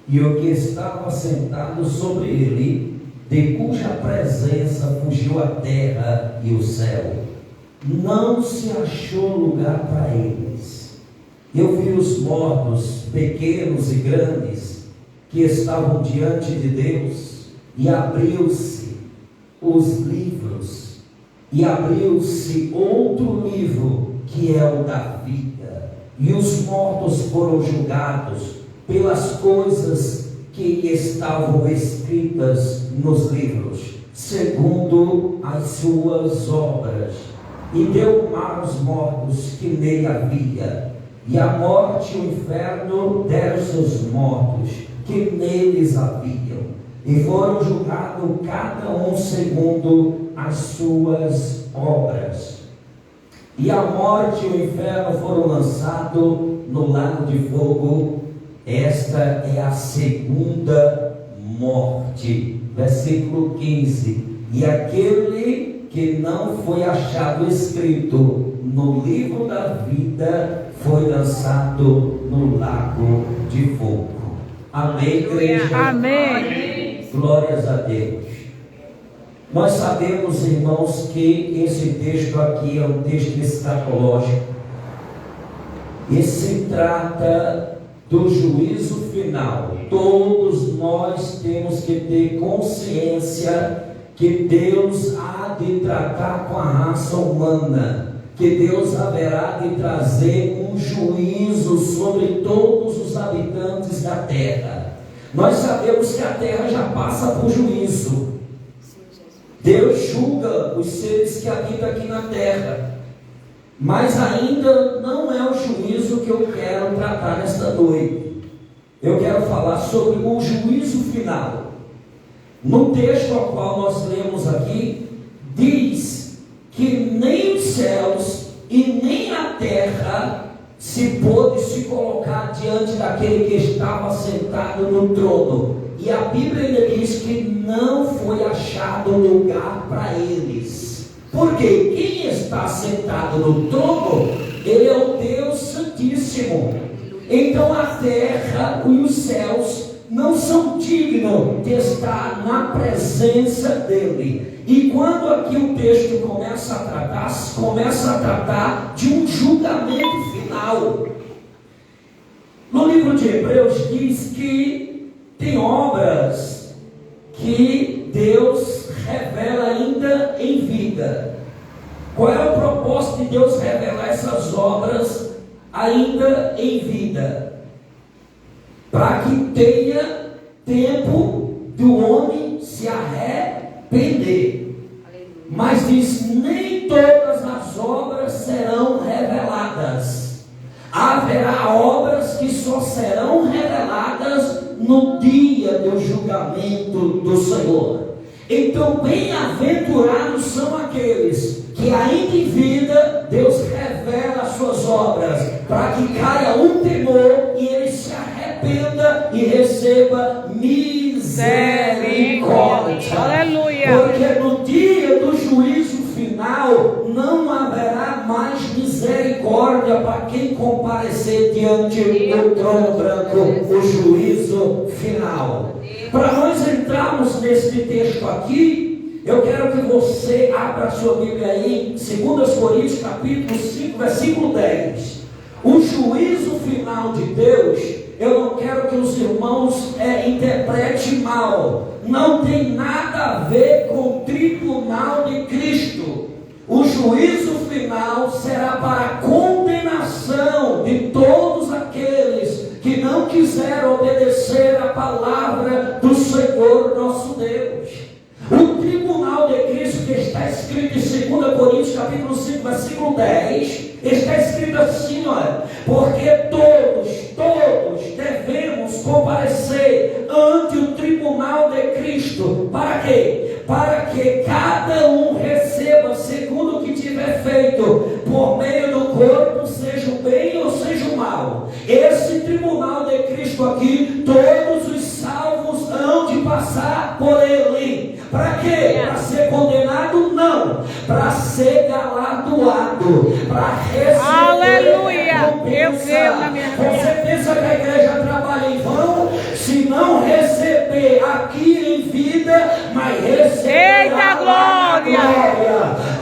e o que estava sentado sobre ele, de cuja presença fugiu a terra e o céu. Não se achou lugar para eles. Eu vi os mortos, pequenos e grandes, que estavam diante de Deus, e abriu-se os livros, e abriu-se outro livro, que é o da vida, e os mortos foram julgados pelas coisas que estavam escritas nos livros, segundo as suas obras, e deu mar aos mortos que nele havia, e a morte e o inferno deram seus mortos que neles haviam, e foram julgados cada um segundo as suas obras. E a morte e o inferno foram lançados no lago de fogo. Esta é a segunda morte. Versículo 15. E aquele que não foi achado escrito no livro da vida foi lançado no lago de fogo. Amém, igreja? Amém. Glórias a Deus. Nós sabemos, irmãos, que esse texto aqui é um texto escatológico. E se trata do juízo final. Todos nós temos que ter consciência que Deus há de tratar com a raça humana, que Deus haverá de trazer um juízo sobre todos os habitantes da terra. Nós sabemos que a terra já passa por juízo. Deus julga os seres que habitam aqui na terra, mas ainda não é o juízo que eu quero tratar nesta noite. Eu quero falar sobre o juízo final. No texto ao qual nós lemos aqui, diz que nem os céus e nem a terra se pôde se colocar diante daquele que estava sentado no trono. E a Bíblia ainda diz que não foi achado lugar para eles. Porque quem está sentado no trono, ele é o Deus Santíssimo. Então a terra e os céus não são dignos de estar na presença dele. E quando aqui o texto começa a tratar de um julgamento final. No livro de Hebreus diz que tem obras que Deus revela ainda em vida. Qual é o propósito de Deus revelar essas obras ainda em vida? Para que tenha tempo do homem se arrepender. Mas diz, nem todas as obras serão reveladas. Haverá obras que só serão reveladas no dia do julgamento do Senhor. Então, bem-aventurados são aqueles que ainda em vida Deus revela as suas obras, para que caia um temor e ele se arrependa e receba misericórdia. Aleluia. Porque no dia do juízo final não haverá mais misericórdia para quem comparecer diante do trono branco, o juízo final. Para nós entrarmos nesse texto aqui, eu quero que você abra a sua Bíblia aí, em 2 Coríntios capítulo 5, versículo 10. O juízo final de Deus, eu não quero que os irmãos interpretem mal. Não tem nada a ver com o tribunal de Cristo. O juízo final será para a condenação de todos aqueles que não quiseram obedecer a palavra do Senhor nosso Deus. O tribunal de Cristo, que está escrito em 2 Coríntios capítulo 5, versículo 10, está escrito assim, olha: porque todos devemos comparecer ante o tribunal de Cristo. Para quê? Para que cada um receba segundo o que tiver feito, por meio do corpo, seja o bem ou seja o mal. Esse tribunal de Cristo aqui, todos os salvos hão de passar por ele. Para quê? Para ser condenado? Não. Para ser galardoado, para receber. Aleluia. Eu creio na minha vida. Você pensa que a igreja trabalha mas receberá Eita, glória!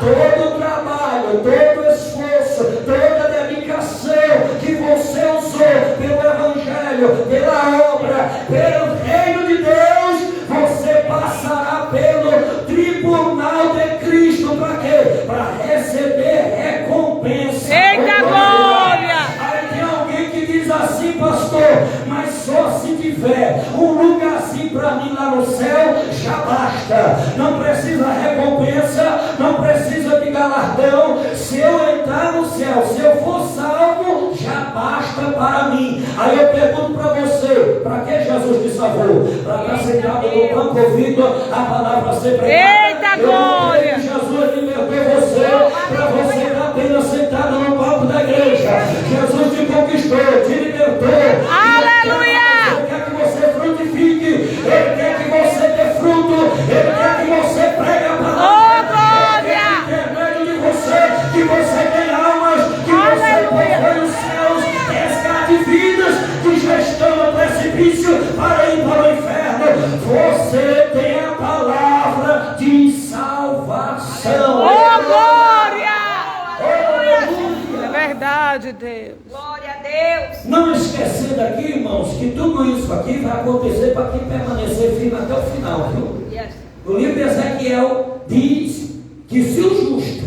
Todo o trabalho, todo o esforço, toda a dedicação que você usou pelo Evangelho, pela obra, pelo reino de Deus, você passará pelo tribunal de Cristo. Para quê? Para receber recompensa. Eita, glória! Aí tem alguém que diz assim, pastor, mas só se tiver um lugarzinho para mim lá no céu, já basta. Não precisa recompensa, não precisa de galardão. Se eu entrar no céu, se eu for salvo, já basta para mim. Aí eu pergunto para você, para que Jesus te salvou? Para estar sentado no banco ouvindo a palavra ser pregada? Eita, glória! Jesus libertou você, para você estar apenas sentado no palco da igreja. Jesus te conquistou, te libertou. Aleluia! Ele quer que você frutifique, Ele quer que você dê fruto, Ele quer que você pregue a palavra. Oh, glória! Ele quer por meio de você, que você tenha almas, que você procure os céus, resgate vidas que já estão no precipício para ir para o inferno. Você tem a palavra de salvação. Oh, glória! É verdade, Deus. Glória a Deus. Não esquecendo aqui, irmãos, que tudo isso aqui vai acontecer para quem permanecer firme até o final, viu? Yes. No livro de Ezequiel diz que se o justo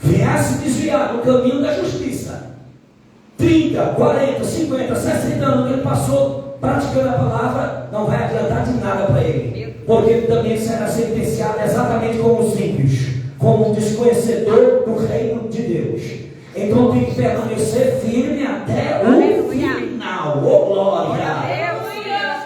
viesse desviar do caminho da justiça, 30, 40, 50, 60 anos que ele passou praticando a palavra, não vai adiantar de nada para ele, porque ele também será sentenciado exatamente como os ímpios, como um desconhecedor do reino de Deus. Então tem que permanecer firme até o final. Oh, glória!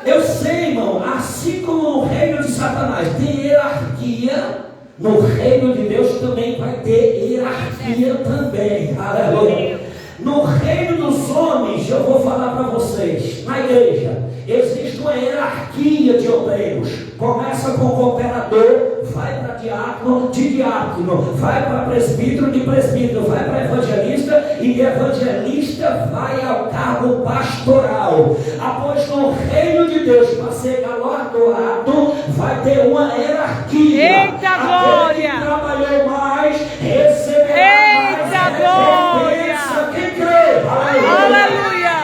Eu sei, irmão, assim como no reino de Satanás tem hierarquia, no reino de Deus também vai ter hierarquia também. Aleluia! No reino dos homens, eu vou falar para vocês, na igreja, existe uma hierarquia de obreiros. Começa com cooperador, vai para diácono, de diácono, vai para presbítero, de presbítero, vai para evangelista, e de evangelista vai ao cargo pastoral. Após no reino de Deus, para ser galardoado, vai ter uma hierarquia. Eita, glória! Aquele que trabalhou mais, receberá Eita, mais glória! recompensa. Quem crê? Aleluia!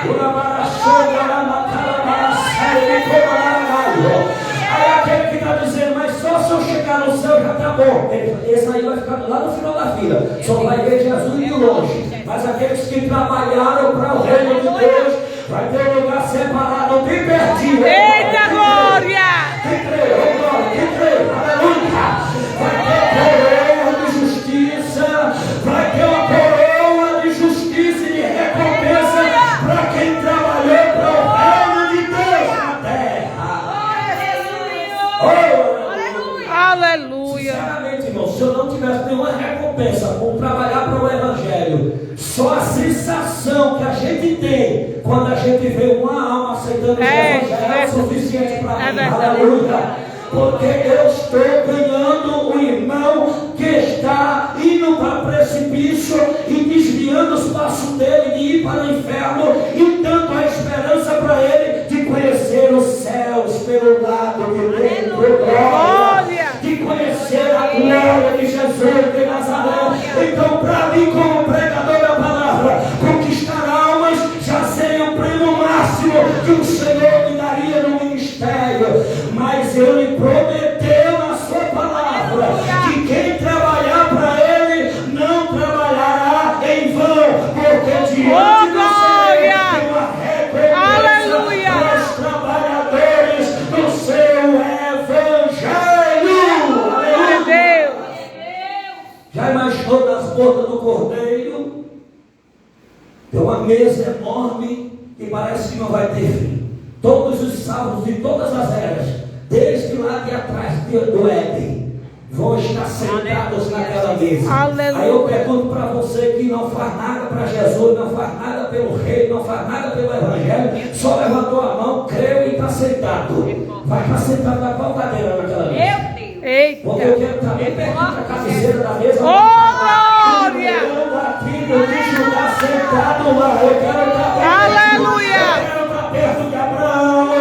Aí aquele que está dizendo, mas só se eu chegar no céu já está bom. Esse aí vai ficar lá no final da fila. Só vai ver Jesus de longe. Mas aqueles que trabalharam para o reino de Deus, vai ter um lugar separado, bem pertinho. Eita, glória! Quem crê? Oh, glória! Quem crê? Aleluia! Vai ter coroa de justiça. Vai ter uma coroa de justiça e de recompensa para quem trabalhou para o reino de Deus na terra. Aleluia! Sinceramente, irmão, se eu não tivesse nenhuma recompensa por trabalhar para o Evangelho, só a sensação que a gente tem quando a gente vê uma alma aceitando o Evangelho é suficiente para mim. Aleluia! Porque eu estou ganhando um irmão que está indo para o precipício e desviando os passos dele de ir para o inferno, e dando a esperança para ele de conhecer os céus pelo lado de dentro. Glória! De conhecer a glória de Jesus de Nazaré. Então, para mim, como pregador da palavra, conquistar almas já seria o prêmio máximo que o Senhor me daria no ministério. Mas Ele prometeu na sua palavra que quem trabalhar para Ele não trabalhará em vão, porque diante do Senhor tem uma recompensa para os trabalhadores do seu Evangelho. Aleluia! Já imaginou nas bodas do Cordeiro? Tem uma mesa enorme que parece que não vai ter fim. Todos os salvos de todas as eras, desde lá de atrás do Éden, vão estar sentados naquela mesa. Aleluia. Aí eu pergunto para você que não faz nada para Jesus, não faz nada pelo reino, não faz nada pelo Evangelho, só levantou a mão, creu e está sentado. Vai estar sentado na qual cadeira naquela mesa? Meu Deus. Porque eu Eita! quero também perguntar a cabeceira da mesa. Oh, glória! Eu aqui no bicho está sentado lá. Eu quero estar perto. Aleluia! Eu quero estar perto de Abraão.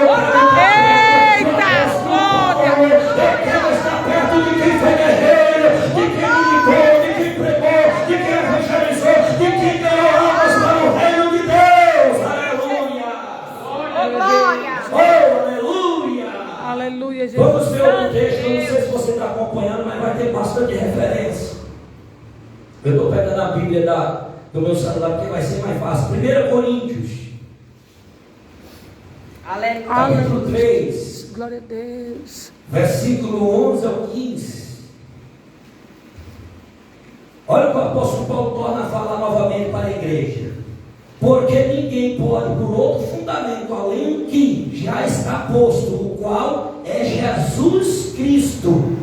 Eita, glória! de referência. Eu estou pegando a Bíblia do meu celular porque vai ser mais fácil. 1 Coríntios, capítulo 3, Glória a Deus. versículo 11 ao 15. Olha o que o apóstolo Paulo torna a falar novamente para a igreja. Porque ninguém pode por outro fundamento além do que já está posto, o qual é Jesus Cristo.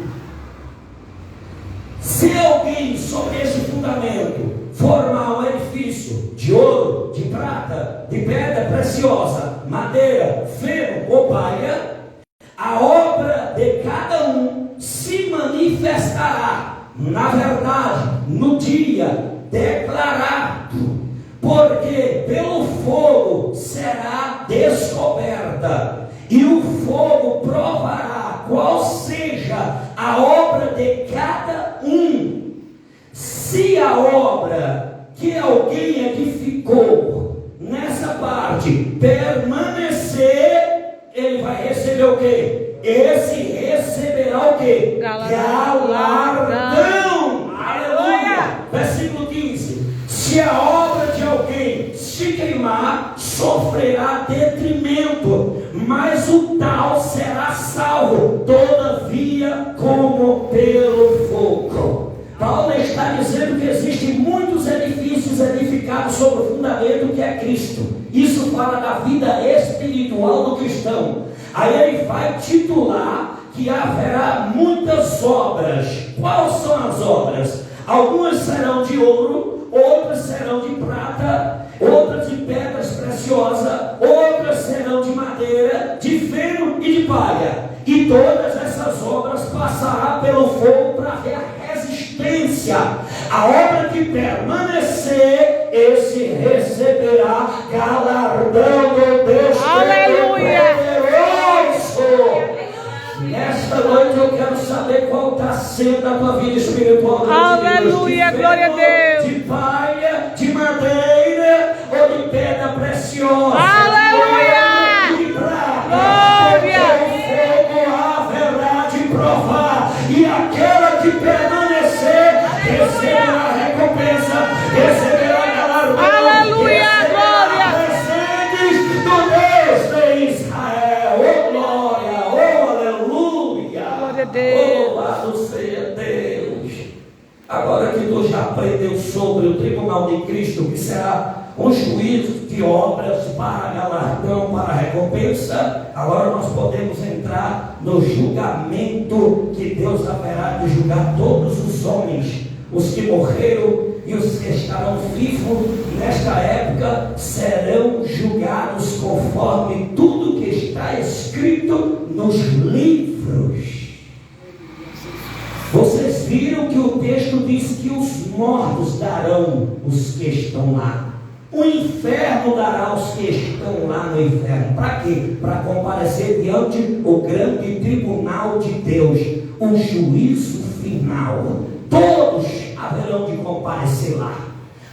Se alguém sobre esse fundamento formar um edifício de ouro, de prata, de pedra preciosa, madeira, feno ou palha, a obra de cada um se manifestará, na verdade, no dia declarado, porque pelo fogo será descoberta, e o fogo provará qual seja a obra de cada um. Se a obra que alguém edificou nessa parte permanecer, ele vai receber o quê? Esse receberá o quê? Galardão. Aleluia. Versículo 15. Se a obra de alguém se queimar, sofrerá detrimento, mas o tal será salvo, todavia como pelo fogo. Paulo está dizendo que existem muitos edifícios edificados sobre o fundamento que é Cristo. Isso fala da vida espiritual do cristão. Aí ele vai titular que haverá muitas obras. Quais são as obras? Algumas serão de ouro, outras serão de prata, outras de pedras preciosas, outras serão de madeira, de feno e de palha. E todas essas obras passarão pelo fogo para ver a resistência. A obra que permanecer, esse receberá galardão do Deus poderoso. Nesta noite eu quero saber qual está sendo a tua vida espiritual. Aleluia, glória a Deus. De palha, de madeira ou de pedra preciosa. Aleluia. De prata. Glória. O fogo haverá de provar. E aquela que permanecer receberá recompensa, receberá galardão. Aleluia, glória. Presentes do Deus de Israel. Oh glória, oh aleluia. Glória a Deus. Louvado seja Deus. Agora que tu já aprendeu sobre o tribunal de Cristo, que será um juízo de obras para galardão, para recompensa, agora nós podemos entrar no julgamento que Deus haverá de julgar todos os homens, os que morreram e os que estarão vivos nesta época serão julgados conforme tudo que está escrito nos livros. Vocês viram que o texto diz que os mortos darão os que estão lá. O inferno dará aos que estão lá no inferno. Para quê? Para comparecer diante do grande tribunal de Deus, o juízo final. Todos haverão de comparecer lá.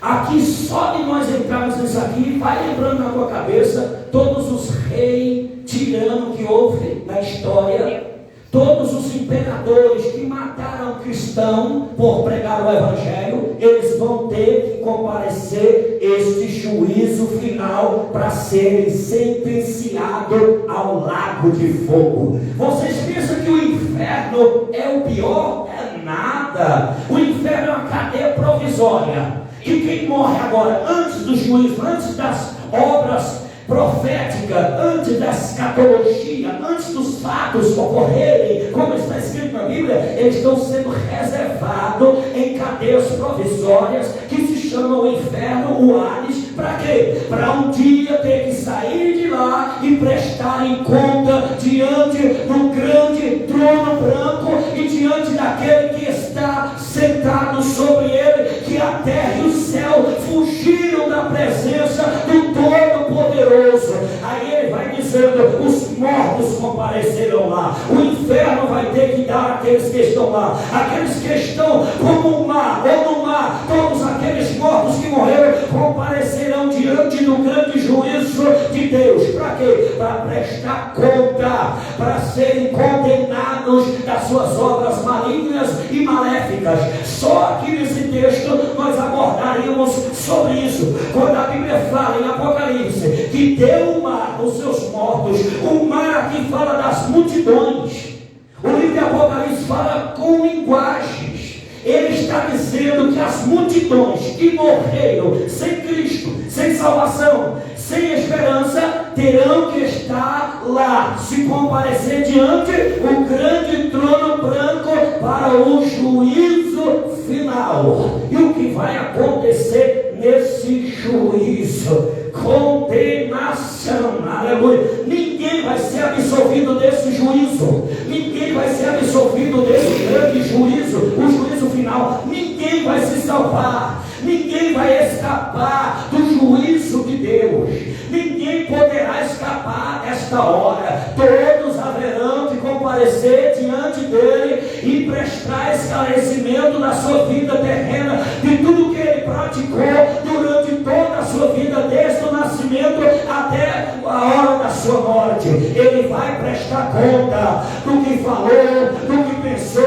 Aqui, só de nós entrarmos nisso aqui, vai lembrando na tua cabeça todos os reis tiranos que houve na história. Todos os imperadores que mataram cristão por pregar o evangelho, eles vão ter que comparecer este juízo final para serem sentenciados ao lago de fogo. Vocês pensam que o inferno é o pior? É nada. O inferno é uma cadeia provisória. E quem morre agora, antes do juízo, antes das obras profética, antes da escatologia, antes dos fatos ocorrerem, como está escrito na Bíblia, eles estão sendo reservados em cadeias provisórias que se chamam o inferno, o Hades. Para quê? Para um dia ter que sair de lá e prestarem conta diante do grande trono branco e diante daquele que está sentado sobre ele, que a terra e o céu fugiram da presença do Todo-Poderoso. Aí ele vai dizendo: os mortos comparecerão lá, o inferno vai ter que dar àqueles que estão lá, aqueles que estão como o mar ou no mar, todos aqueles mortos que morreram comparecerão diante do grande juízo de de Deus. Para quê? Para prestar conta, para serem condenados das suas obras malignas e maléficas. Só aqui nesse texto nós abordaríamos sobre isso. Quando a Bíblia fala em Apocalipse que deu o mar os seus mortos, o mar aqui fala das multidões. O livro de Apocalipse fala com linguagens. Ele está dizendo que as multidões que morreram sem Cristo, sem salvação, sem esperança, terão que estar lá, se comparecer diante o grande trono branco para o juízo final. E o que vai acontecer nesse juízo? Condenação, aleluia. Ninguém vai ser absolvido desse juízo, ninguém vai ser absolvido desse grande juízo, o juízo final. Ninguém vai se salvar, ninguém vai escapar do juízo de Deus, ninguém poderá escapar desta hora. Todos haverão de comparecer diante dele e prestar esclarecimento da sua vida terrena, de tudo que ele praticou durante toda a sua vida, desde o nascimento até a hora da sua morte. Ele vai prestar conta do que falou, do que pensou,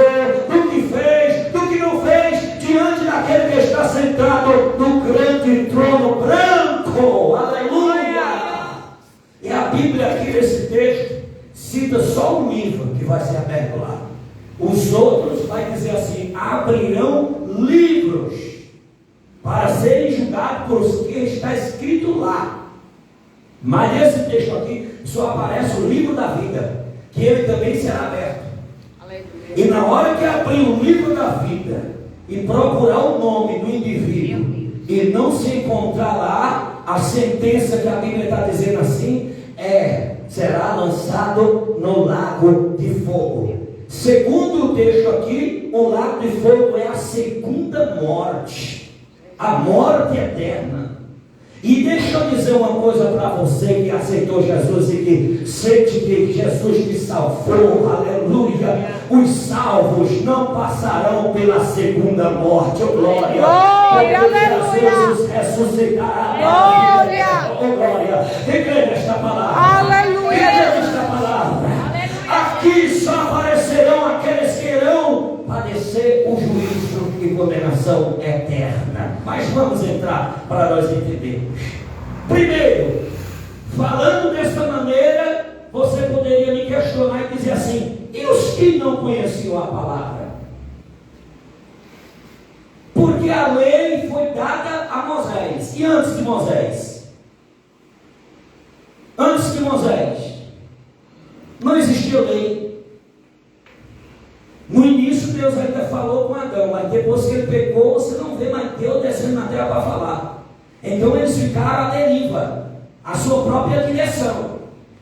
do que fez, do que não fez, diante daquele que está sentado no grande trono branco. Aleluia! E a Bíblia aqui nesse texto cita só um livro que vai ser aberto lá. Os outros vai dizer assim: abrirão livros para serem julgados por os que está escrito lá. Mas nesse texto aqui só aparece o livro da vida, que ele também será aberto. Aleluia. E na hora que abrir o livro da vida e procurar o nome do indivíduo e não se encontrar lá, a sentença que a Bíblia está dizendo assim será lançado no lago de fogo. Segundo o texto aqui, o lago de fogo é a segunda morte, a morte eterna. E deixa eu dizer uma coisa para você que aceitou Jesus e que sente que Jesus te salvou, aleluia. Os salvos não passarão pela segunda morte, oh glória. Glória, aleluia. Jesus ressuscitará. Glória. Oh glória. Quem crê nesta palavra? Aleluia. Quem crê nesta palavra? Aqui só aparecerão aqueles que irão padecer o juízo e condenação eterna. Mas vamos entrar para nós entendermos. Primeiro, falando desta maneira, você poderia me questionar e dizer assim: e os que não conheciam a palavra? Porque a lei foi dada a Moisés. E antes de Moisés? Antes de Moisés não existia lei. No início Deus ainda falou com Adão, mas depois que ele pecou, você não vê mais Deus descendo na terra para falar. Então eles ficaram à deriva, a sua própria direção.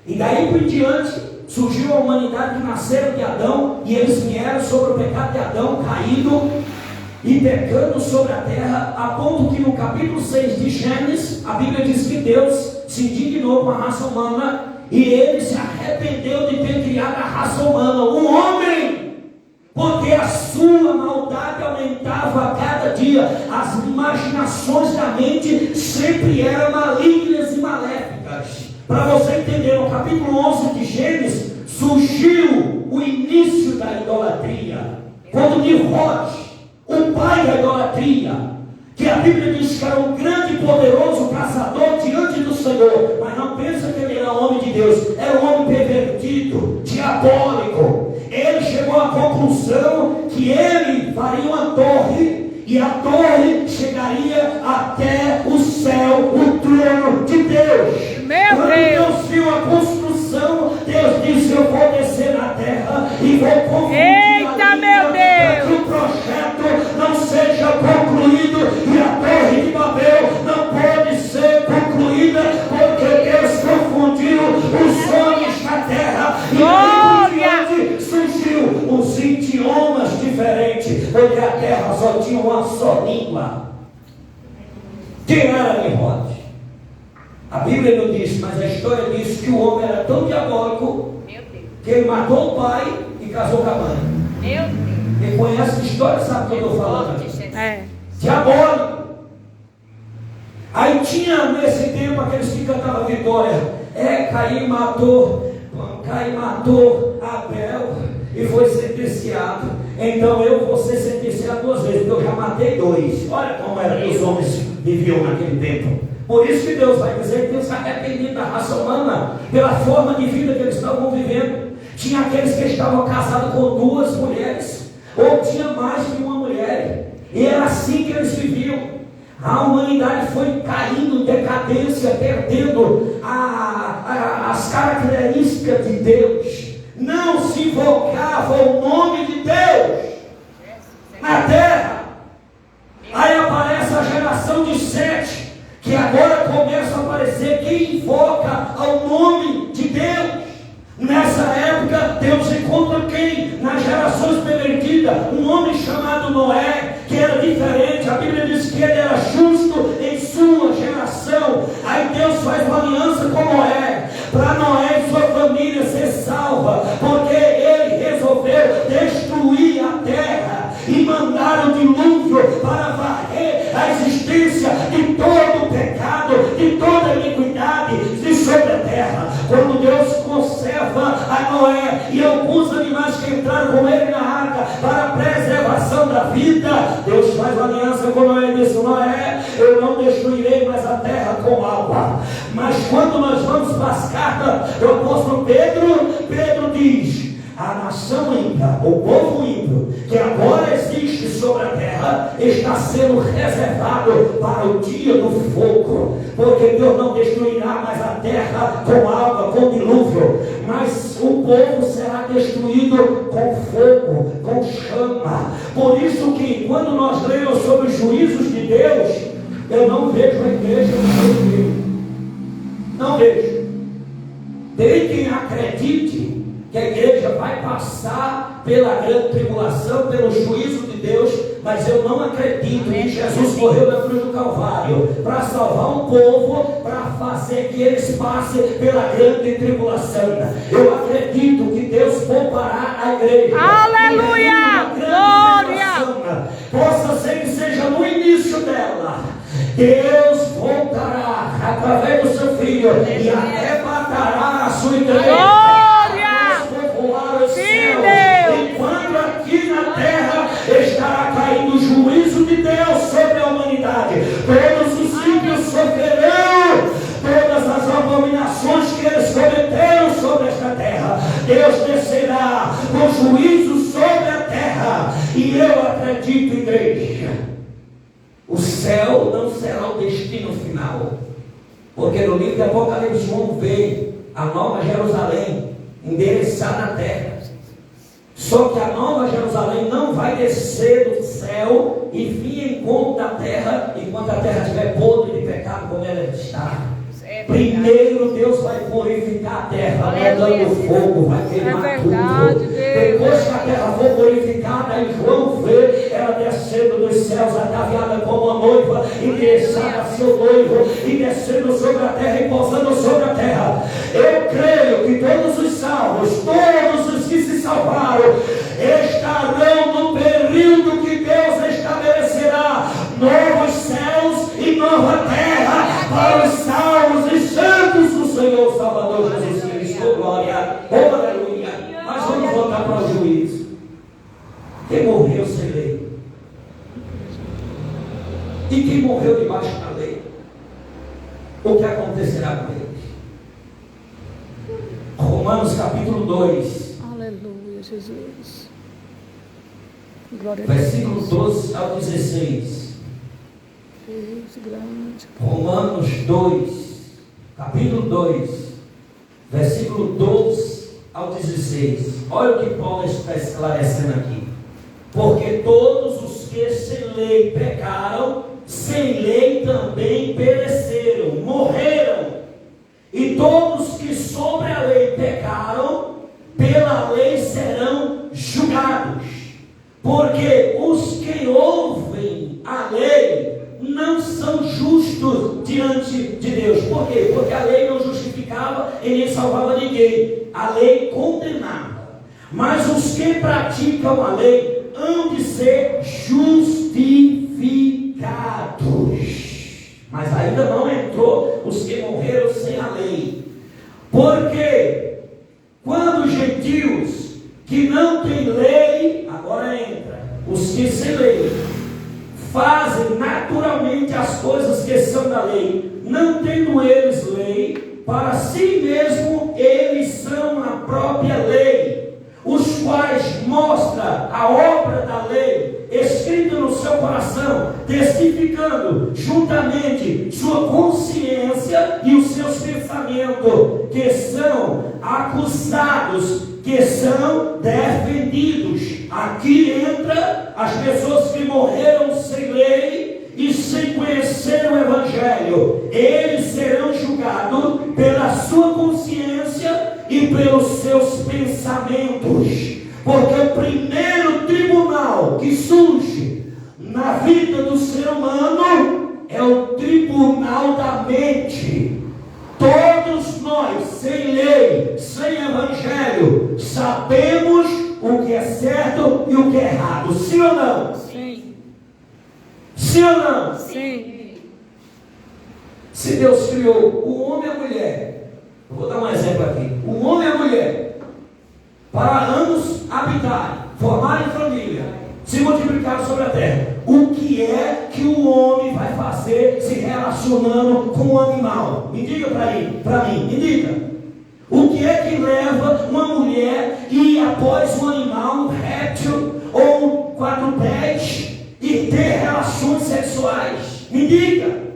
E daí por diante surgiu a humanidade que nasceram de Adão, e eles vieram sobre o pecado de Adão, caído e pecando sobre a terra, a ponto que no capítulo 6 de Gênesis, a Bíblia diz que Deus se indignou com a raça humana, e ele se arrependeu de ter criado a raça humana, o homem, porque a sua maldade aumentava a cada dia, as imaginações da mente sempre eram malignas e maléficas. Para você entender, no capítulo 11 de Gênesis, surgiu o início da idolatria, quando Nimrod, o pai da idolatria, que a Bíblia diz que era um grande e poderoso caçador diante do Senhor, mas não pensa que ele era homem de Deus, era um homem pervertido, diabólico. Ele chegou à conclusão que ele faria uma torre, e a torre chegaria até o céu, o trono de Deus. Quando Deus viu a construção, Deus disse: eu vou descer na terra e vou confundir a linha, para que o projeto não seja concluído, e a torre de Babel não pode ser concluída, porque Deus confundiu os homens na terra. E surgiu os idiomas diferentes, porque a terra só tinha uma só língua. Quem era Nimrod? A Bíblia não diz, mas a história diz que o homem era tão diabólico que ele matou o pai e casou com a mãe. Quem conhece a história sabe o que eu estou falando. Diabólico. Aí tinha nesse tempo aqueles que cantavam vitória. Caim matou Abel e foi sentenciado. Então eu vou ser sentenciado 2 vezes, porque eu já matei 2. Olha como era que os homens viviam naquele tempo. Por isso que Deus vai dizer que Deus está arrependido da raça humana, pela forma de vida que eles estavam vivendo. Tinha aqueles que estavam casados com 2 mulheres, ou tinha mais de uma mulher, e era assim que eles viviam. A humanidade foi caindo em decadência, perdendo as características de Deus. Não se invocava o nome de Deus na terra. Aí aparece a geração de Sete, que agora começa a aparecer quem invoca ao nome de Deus. Nessa época, Deus encontra quem? Nas gerações pervertidas, um homem chamado Noé, que era diferente. A Bíblia diz que ele era justo em sua geração. Aí Deus faz uma aliança com Noé, para Noé e sua família ser salva, porque ele resolveu destruir a terra e mandar o dilúvio para varrer a existência de todo o pecado, de toda a iniquidade de sobre a terra. Quando Deus conserva a Noé e alguns animais que entraram com ele na arca para a preservação da vida, Deus faz uma aliança com Noé e diz: Noé, eu não destruirei mais a terra com água. Mas quando nós vamos para as cartas do apóstolo Pedro diz: a nação ímpia, o povo ímpio, que agora existe sobre a terra, está sendo reservado para o dia do fogo, porque Deus não destruirá mais a terra com água, com dilúvio, mas o povo será destruído com fogo, com chama. Por isso que quando nós lemos sobre os juízos de Deus, eu não vejo a igreja no meio. Não vejo. Tem quem acredite que a igreja vai passar pela grande tribulação, pelo juízo de Deus, mas eu não acredito que Jesus morreu na cruz do Calvário para salvar um povo, para fazer que eles passem pela grande tribulação. Eu acredito que Deus poupará a igreja. Aleluia! Glória! Possa ser que seja no início dela. Deus voltará através do seu filho e arrebatará a sua igreja. Enquanto aqui na terra estará caindo o juízo de Deus sobre a humanidade, todos os ímpios sofrerão todas as abominações que eles cometeram sobre esta terra. Deus descerá com juízo sobre a terra. E eu acredito, igreja, o céu não será o destino final, porque no livro de Apocalipse vão ver a nova Jerusalém endereçada na terra. Só que a nova Jerusalém não vai descer do céu e vir em conta da terra, enquanto a terra estiver podre de pecado como ela está. Primeiro Deus vai purificar a terra, mandando fogo, vai queimar tudo. Depois que a terra for purificada, aí João vê ela descendo dos céus, ataviada como uma noiva, endereçada a seu noivo, e descendo sobre a terra e pousando sobre a terra. Eu creio que todos os salvos, todos os que se salvaram, estarão no período que Deus estabelecerá novos céus e nova terra para os salvos e santos do Senhor Salvador Jesus Cristo. Glória, aleluia. Mas vamos voltar para o juízo. Quem morreu sem lei? E quem morreu debaixo da lei? O que acontecerá com eles? Romanos capítulo 2. Aleluia, Jesus. Glória a Versículo 12 ao 16. Deus grande. Romanos 2, capítulo 2, versículo 12 ao 16. Olha o que Paulo está esclarecendo aqui. Porque todos os que sem lei pecaram, sem lei também pereceram, morreram. E todos que sobre a lei pecaram, pela lei serão julgados. Porque os que ouvem a lei não são justos diante de Deus. Por quê? Porque a lei não justificava e nem salvava ninguém. A lei condenava. Mas os que praticam a lei hão de ser justificados. Mas ainda não entrou os que morreram sem a lei. Porque quando os gentios que não têm lei, agora entra, os que sem lei, fazem naturalmente as coisas que são da lei, não tendo eles lei, para si mesmo eles são a própria lei, os quais mostra a obra da lei, escrita no seu coração, testificando juntamente sua consciência e os seus pensamentos, que são acusados, que são defendidos. Aqui entra as pessoas que morreram sem lei e sem conhecer o Evangelho. Eles serão julgados pela sua consciência e pelos seus pensamentos. Porque o primeiro tribunal que surge na vida do ser humano é o tribunal da mente. Todos nós, sem lei, sem Evangelho, sabemos o que é certo e o que é errado. Sim ou não? Sim. Sim ou não? Sim. Se Deus criou o homem e a mulher, eu vou dar um exemplo aqui. O homem e a mulher, para ambos habitarem, formarem família, se multiplicar sobre a terra, o que é que o homem vai fazer se relacionando com o animal? Me diga para mim, me diga. O que é que leva uma mulher e após um animal, um réptil ou um quadrupede e ter relações sexuais? Me diga.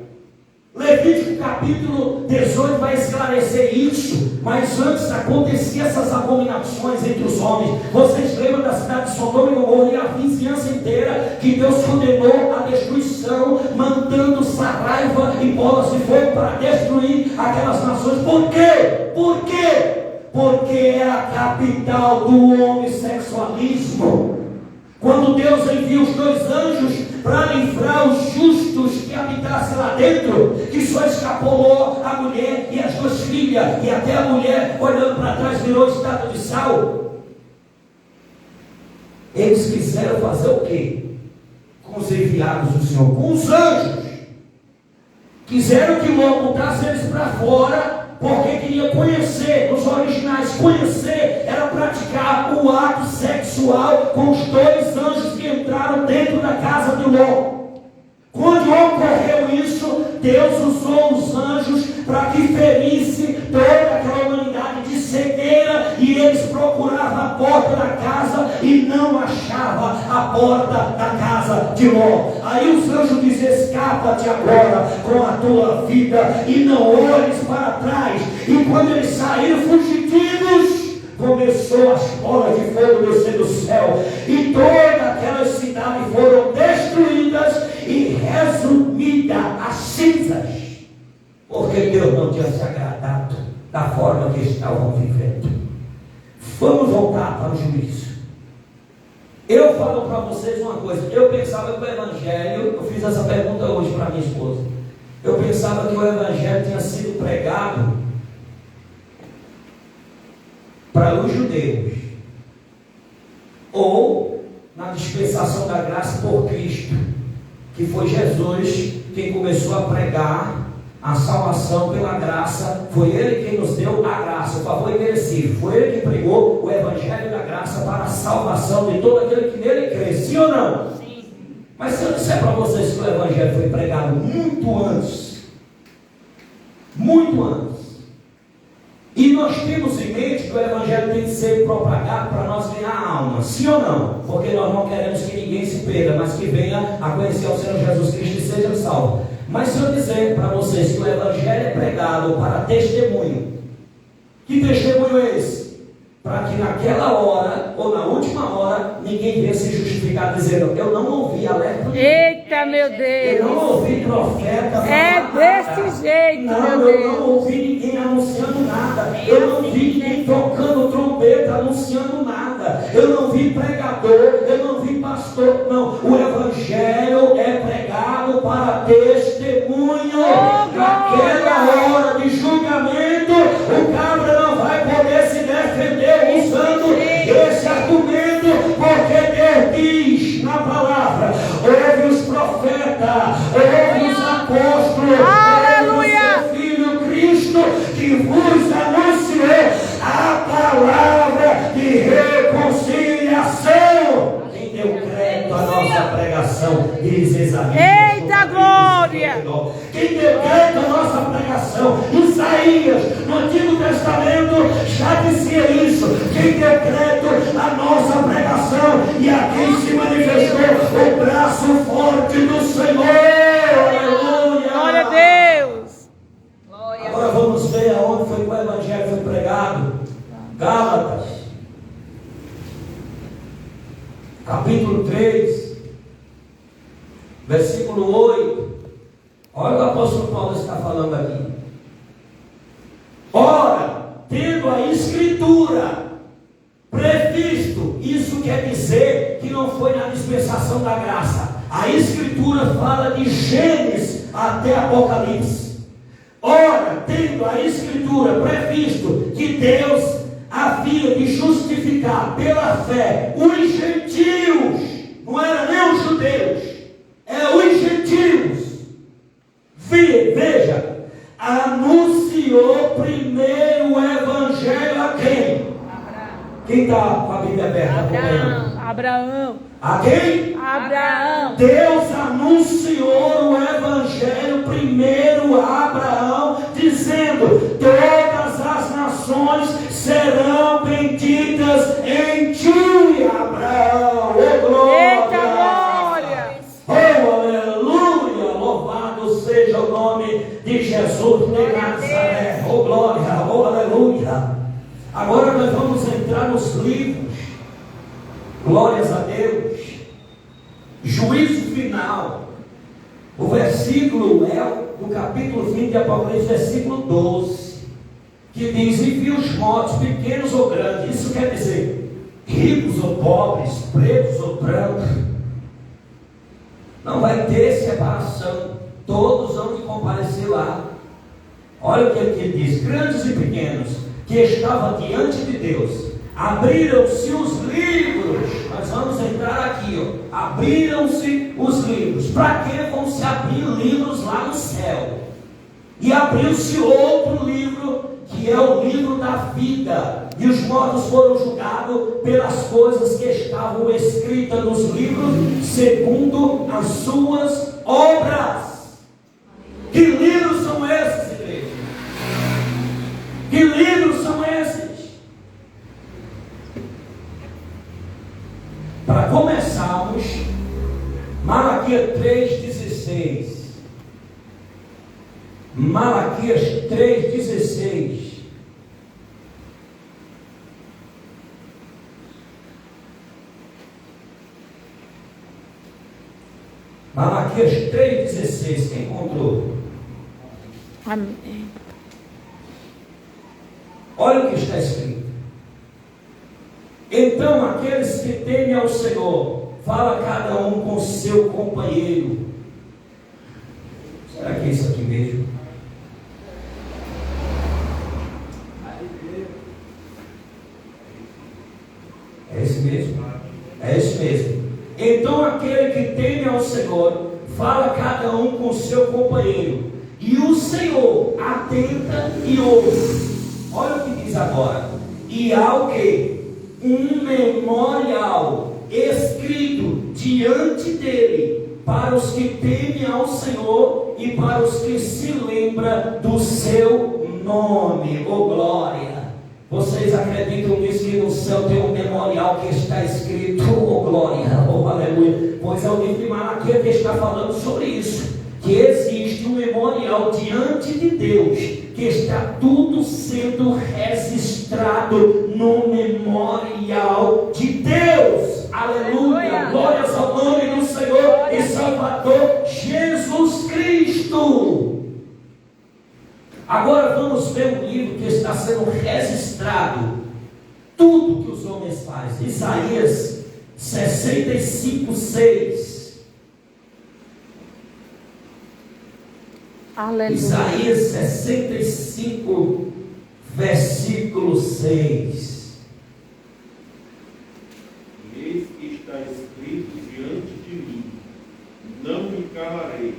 Levítico capítulo 18 vai esclarecer isso, mas antes acontecia essas abominações entre os homens. Vocês lembram da cidade de Sodoma e Gomorra e a vizinhança inteira que Deus condenou à destruição, mandando saraiva e bolas de fogo para destruir aquelas nações? Por quê? Por quê? Porque era a capital do homossexualismo. Quando Deus envia os 2 anjos para livrar os justos que habitassem lá dentro, que só escapolou a mulher e as 2 filhas, e até a mulher, olhando para trás, virou estátua de sal. Eles quiseram fazer o quê? Com os enviados do Senhor, com os anjos. Quiseram que Ló botasse eles para fora, porque queria conhecer, os originais, conhecer era praticar o ato sexual com os 2 anjos que entraram dentro da casa de Ló. Quando ocorreu isso, Deus usou os anjos para que ferisse toda aquela humanidade de cegueira, e eles procuravam a porta da casa e não achavam a porta da casa de Ló. Aí os anjos dizem: escapa-te agora com a tua vida e não olhes para trás. E quando eles saíram fugitivos, começou as bolas de fogo descer do céu, e toda aquela cidade foram destruídas e resumidas a cinzas, porque Deus não tinha se agradado da forma que estavam vivendo. Vamos voltar para o juízo. Eu falo para vocês uma coisa. Eu pensava que o Evangelho, eu fiz essa pergunta hoje para minha esposa, eu pensava que o Evangelho tinha sido pregado para os judeus, ou na dispensação da graça por Cristo, que foi Jesus quem começou a pregar a salvação pela graça. Foi Ele quem nos deu a graça, o favor imerecido. Foi Ele que pregou o Evangelho da graça para a salvação de todo aquele que nele crê. Sim ou não? Sim. Mas se eu disser para vocês que o Evangelho foi pregado muito antes, e nós temos em mente que o Evangelho tem que ser propagado para nós ganhar a alma, sim ou não? Porque nós não queremos que ninguém se perda, mas que venha a conhecer o Senhor Jesus Cristo e seja salvo. Mas se eu dizer para vocês que o Evangelho é pregado para testemunho, que testemunho é esse? Para que naquela hora, ou na última hora, ninguém venha se justificar dizendo: eu não ouvi alerta. Eita, meu Deus! Eu não ouvi profeta. É desse jeito, não, meu Deus. Eu não ouvi ninguém anunciando nada. Eu não vi ninguém tocando trombeta anunciando nada. Eu não vi pregador, eu não vi pastor. Não, o Evangelho é pregado para testemunho. Naquela hora de julgamento, o cabra não vai poder se defender usando esse argumento, porque Deus diz na palavra: ouve os profetas, ouve os apóstolos, ouve o seu Filho Cristo, que vos anunciou quem deu crédito à nossa pregação, e aqui se manifestou o braço forte do Senhor. Aleluia! Glória a Deus. Agora vamos ver aonde foi que o Evangelho foi pregado. Gálatas, capítulo 3, versículo 8. Olha o que o apóstolo Paulo está falando aqui. Ora, tendo a Escritura previsto, isso quer dizer que não foi na dispensação da graça. A Escritura fala de Gênesis até Apocalipse. Ora, tendo a Escritura previsto que Deus havia de justificar pela fé os gentios, não era nem os judeus, é os gentios. Veja, anunciou primeiro o Evangelho a quem? Quem está com a Bíblia aberta? Abraão. A quem? Abraão. Deus anunciou o Evangelho primeiro a Abraão, dizendo: todas as nações serão benditas em ti, Abraão. Oh, glória! Eita, glória! Oh, aleluia! Louvado seja o nome de Jesus de Nazaré. Oh, glória! Oh, aleluia! Agora nós vamos entrar nos livros. Glórias a Deus. Juízo final. O versículo é do capítulo 20 de Apocalipse, versículo 12, que diz: e vi os mortos, pequenos ou grandes. Isso quer dizer ricos ou pobres, pretos ou brancos. Não vai ter separação. Todos vão de comparecer lá. Olha o que ele diz: grandes e pequenos, que estavam diante de Deus. Abriram-se os livros. Nós vamos entrar aqui, ó. Abriram-se os livros. Para que vão se abrir livros lá no céu? E abriu-se outro livro, que é o livro da vida. E os mortos foram julgados pelas coisas que estavam escritas nos livros, segundo as suas obras. Que livros são esses, igreja? Que livros são esses? Para começarmos, Malaquias 3,16. Malaquias 3,16. Malaquias 3,16. Quem encontrou? Amém. Olha o que está escrito. Então aqueles que temem ao Senhor, fala cada um com seu companheiro. Será que é isso aqui mesmo? É esse mesmo? É esse mesmo. Então aquele que teme ao Senhor, fala cada um com seu companheiro, e o Senhor atenta e ouve. Olha o que diz agora. E há o que? Um memorial escrito diante dele para os que temem ao Senhor e para os que se lembram do seu nome. Oh, glória! Vocês acreditam nisso, que no céu tem um memorial que está escrito? Oh, glória! Oh, aleluia! Pois é o livro de Malaquias que está falando sobre isso, que existe um memorial diante de Deus, que está tudo sendo registrado no memorial de Deus. Aleluia! Glórias ao nome do Senhor e Salvador Jesus Cristo. Agora vamos ver um livro que está sendo registrado, tudo que os homens fazem. Isaías 65:6. Aleluia. Isaías 65, versículo 6. Eis que está escrito diante de mim: não me calarei,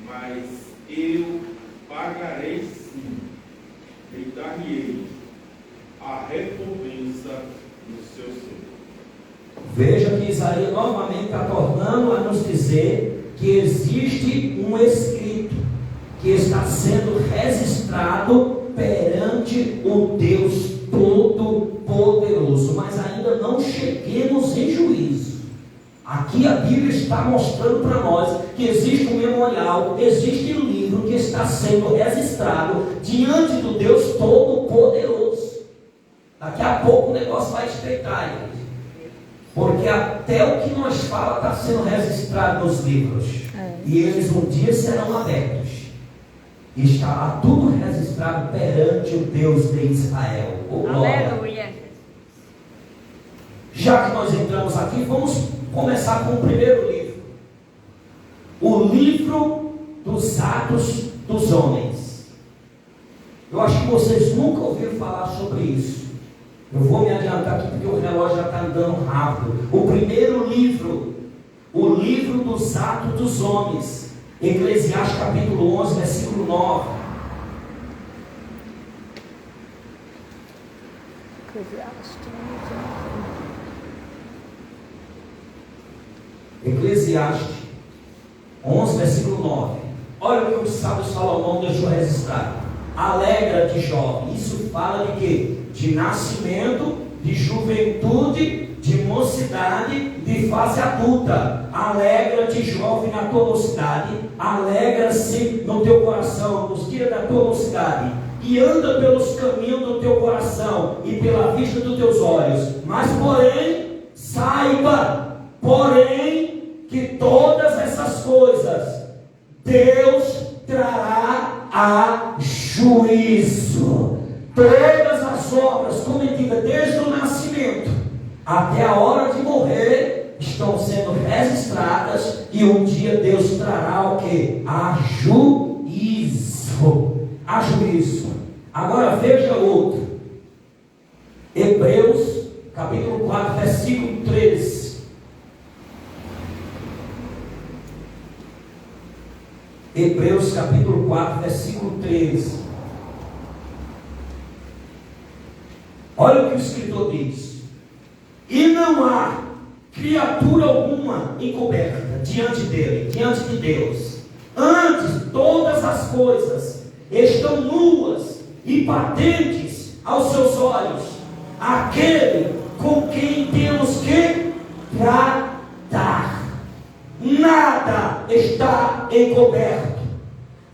mas eu pagarei sim, e dar-lhe a recompensa do seu Senhor. Veja que Isaías novamente está tornando a nos dizer que existe um escrito que está sendo registrado perante o Deus Todo-Poderoso. não cheguemos em juízo. Aqui a Bíblia está mostrando para nós que existe um memorial, existe um livro que está sendo registrado diante do Deus Todo-Poderoso. Daqui a pouco o negócio vai estreitar, gente. Porque até o que nós falamos está sendo registrado nos livros. E eles um dia serão abertos. E estará tudo registrado perante o Deus de Israel. Oh, aleluia! Já que nós entramos aqui, vamos começar com o primeiro livro. O livro dos Atos dos Homens. Eu acho que vocês nunca ouviram falar sobre isso. Eu vou me adiantar aqui porque o relógio já está andando rápido. O primeiro livro, o livro dos Atos dos Homens. Eclesiastes capítulo 11, versículo 9. Eclesiastes 11, versículo 9. Olha o que o sábio Salomão deixou registrado. Alegra-te, jovem. Isso fala de quê? De nascimento, de juventude, de mocidade, de fase adulta. Alegra-te, jovem, na tua mocidade. Alegra-se no teu coração nos dias da tua mocidade. E anda pelos caminhos do teu coração e pela vista dos teus olhos. Mas porém, saiba, que todas essas coisas Deus trará a juízo. Todas as obras cometidas desde o nascimento até a hora de morrer estão sendo registradas, e um dia Deus trará o que? A juízo. A juízo. Agora veja outro. Hebreus capítulo 4, versículo 13. Hebreus capítulo 4, versículo 13. Olha o que o escritor diz. E não há criatura alguma encoberta diante dele, diante de Deus. Antes, todas as coisas estão nuas e patentes aos seus olhos. Aquele com quem temos que tratar. Nada está encoberto.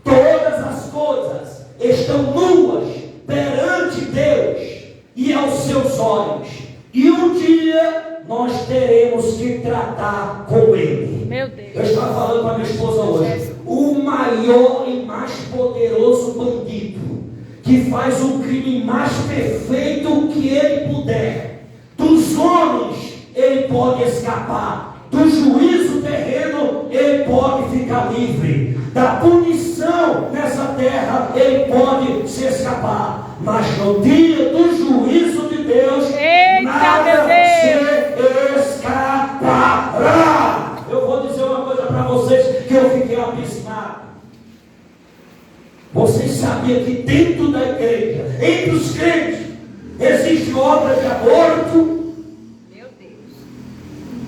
Todas as coisas estão nuas perante Deus e aos seus olhos. E um dia nós teremos que tratar com Ele. Meu Deus. Eu estava falando para minha esposa hoje. O maior e mais poderoso bandido, que faz o crime mais perfeito que ele puder, dos homens ele pode escapar. Do juízo terreno ele pode ficar livre. Da punição nessa terra ele pode se escapar. Mas no dia do juízo de Deus, nada se escapará. Eu vou dizer uma coisa para vocês que eu fiquei abismado. Vocês sabiam que dentro da igreja, entre os crentes, existe obra de aborto?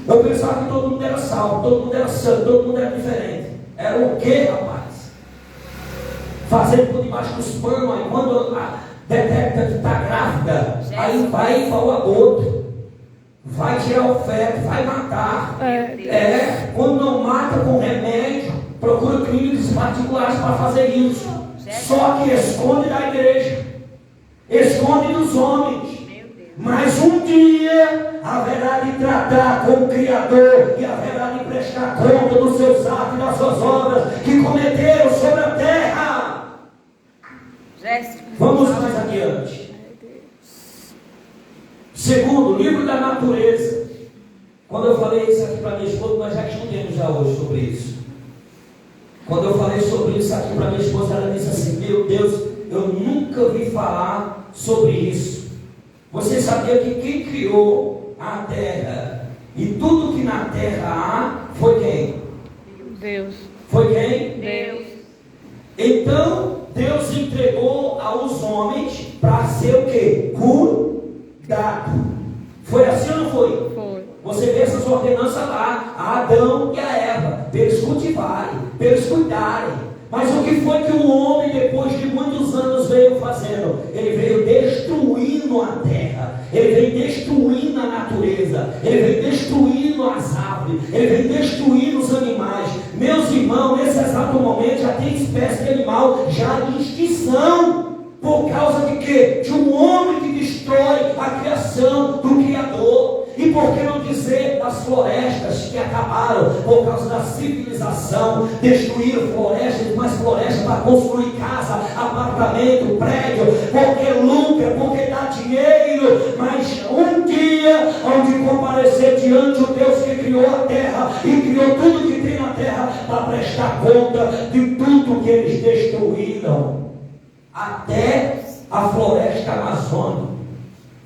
Eu pensava que todo mundo era salvo, todo mundo era santo, todo mundo era diferente. Era o quê, rapaz? Fazendo por debaixo dos panos, aí quando detecta que está grávida, aí vai para o aborto, vai tirar o feto, vai matar. Quando não mata com remédio, procura clínicas particulares para fazer isso. Só que esconde da igreja, esconde dos homens. Mas um dia haverá de tratar com o Criador e haverá de prestar conta dos seus atos e das suas obras que cometeram sobre a terra. Vamos mais adiante. Segundo, livro da natureza. Quando eu falei isso aqui para minha esposa, nós já respondemos já hoje sobre isso. Quando eu falei sobre isso aqui para minha esposa, ela disse assim: meu Deus, eu nunca ouvi falar sobre isso. Você sabia que quem criou a terra e tudo que na terra há foi quem? Deus. Foi quem? Deus. Então Deus entregou aos homens para ser o quê? Cuidado. Foi assim ou não foi? Foi. Você vê essas ordenanças lá, a Adão e a Eva, para eles cultivarem, para eles cuidarem. Mas o que foi que o homem, depois de muitos anos, veio fazendo? Ele veio destruindo a terra, ele veio destruindo a natureza. natureza, ele vem destruindo as árvores, ele vem destruindo os animais. Meus irmãos, nesse exato momento já tem espécie de animal já em extinção. Por causa de quê? De um homem que destrói a criação do Criador. E por que não dizer das florestas que acabaram por causa da civilização? Destruíram florestas, mais florestas para construir casa, apartamento, prédio, porque lucra, porque dá dinheiro. Mas um dia, onde comparecer diante do Deus que criou a terra e criou tudo que tem na terra, para prestar conta de tudo que eles destruíram. Até a floresta amazônica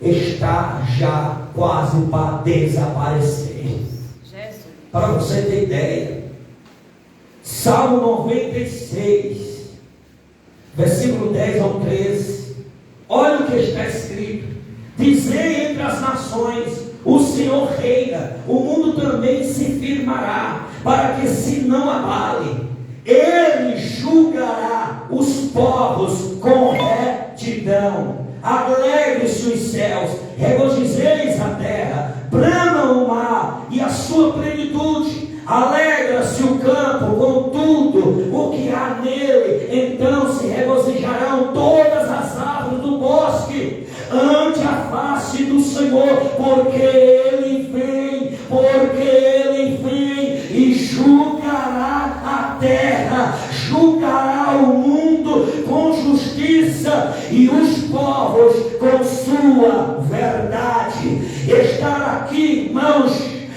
está já quase para desaparecer. Jesus. Para você ter ideia, Salmo 96, versículo 10 ao 13, olha o que está escrito: dizei entre as nações, o Senhor reina, o mundo também se firmará, para que se não abale. Ele julgará os povos com retidão. Alegre-se os céus, regozijeis a terra, brama o mar e a sua plenitude. Alegra-se o campo com tudo o que há nele. Então se regozijarão todas as árvores do bosque ante a face do Senhor, porque ele vem e julgará a terra, julgará o mundo com justiça e os povos com sua verdade. Estar aqui, irmãos,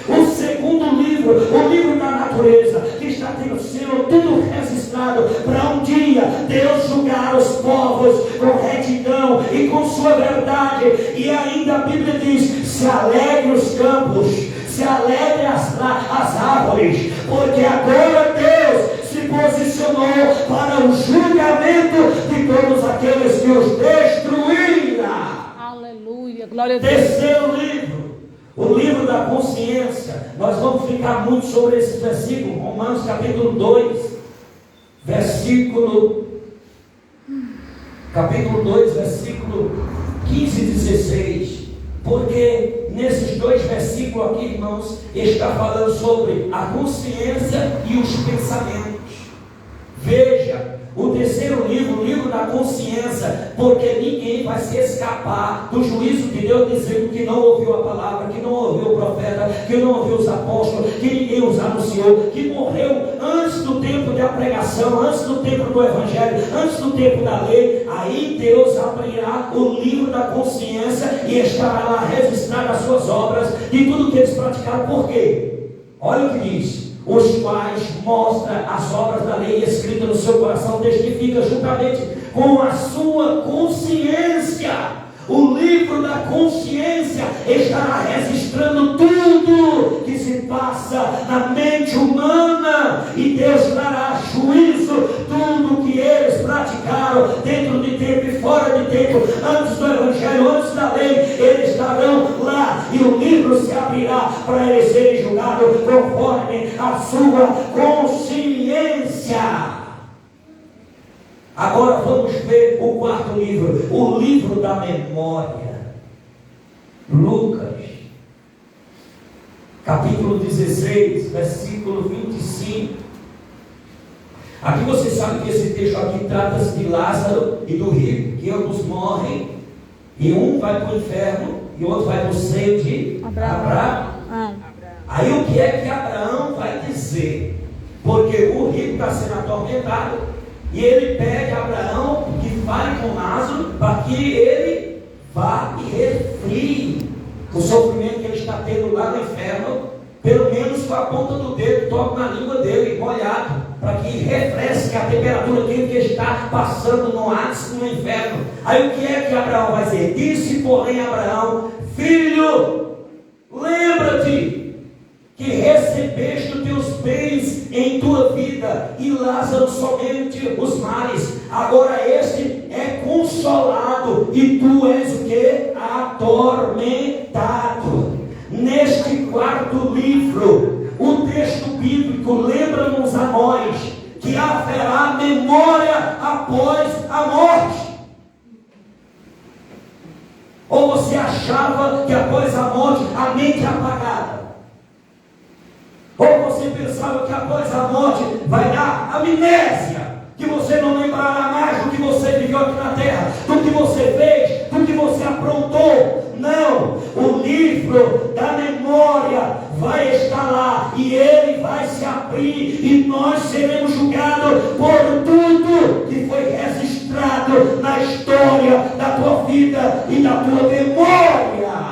o segundo livro, o livro da natureza, que está sendo tudo registrado para um dia Deus julgar os povos com retidão e com sua verdade. E ainda a Bíblia diz: se alegre os campos, se alegre as árvores, porque agora Deus se posicionou para o julgamento de todos aqueles que os destruíram. Aleluia, glória a Deus. Terceiro livro, o livro da consciência. Nós vamos ficar muito sobre esse versículo, Romanos capítulo 2, versículo 15 e 16. Porque nesses dois versículos aqui, irmãos, está falando sobre a consciência e os pensamentos. Veja, o terceiro livro, o livro da consciência, porque ninguém vai se escapar do juízo de Deus, dizendo que não ouviu a palavra, que não ouviu o profeta, que não ouviu os apóstolos, que ninguém os anunciou, que morreu antes do tempo da pregação, antes do tempo do evangelho, antes do tempo da lei. Aí Deus abrirá o livro da consciência e estará lá registrado as suas obras e tudo que eles praticaram. Por quê? Olha o que diz: os quais mostra as obras da lei escritas no seu coração, testifica juntamente com a sua consciência. O livro da consciência estará registrando tudo que se passa na mente humana, e Deus dará juízo tudo que eles praticaram dentro de tempo e fora de tempo, antes do evangelho, antes da lei. Eles estarão lá e o livro se abrirá para eles serem julgados conforme a sua consciência. Agora vamos ver o quarto livro, o livro da memória. Lucas, capítulo 16, versículo 25. Aqui você sabe que esse texto aqui trata-se de Lázaro e do rico, que ambos morrem, e um vai para o inferno e o outro vai para o seio de Abraão. Aí o que é que Abraão vai dizer? Porque o rico está sendo atormentado, e ele pede a Abraão que fale com Lázaro para que ele vá e refrie o sofrimento que ele está tendo lá no inferno, pelo menos com a ponta do dedo, toque na língua dele, molhado, para que refresque a temperatura dele que está passando no Hades, no inferno. Aí o que é que Abraão vai dizer? Disse, porém, Abraão: filho, lembra-te que recebeste os teus bens em tua vida, e Lázaro somente os males. Agora este é consolado, e tu és o que? Atormentado. Neste quarto livro, o texto bíblico lembra-nos a nós que haverá memória após a morte. Ou você você achava que após a morte a mente é apagada. Ou você pensava que após a morte vai dar amnésia, que você não lembrará mais do que você viveu aqui na terra, do que você fez, do que você aprontou. Não, o livro da memória vai estar lá e ele vai se abrir e nós seremos julgados por tudo que foi registrado na história da tua vida e da tua memória.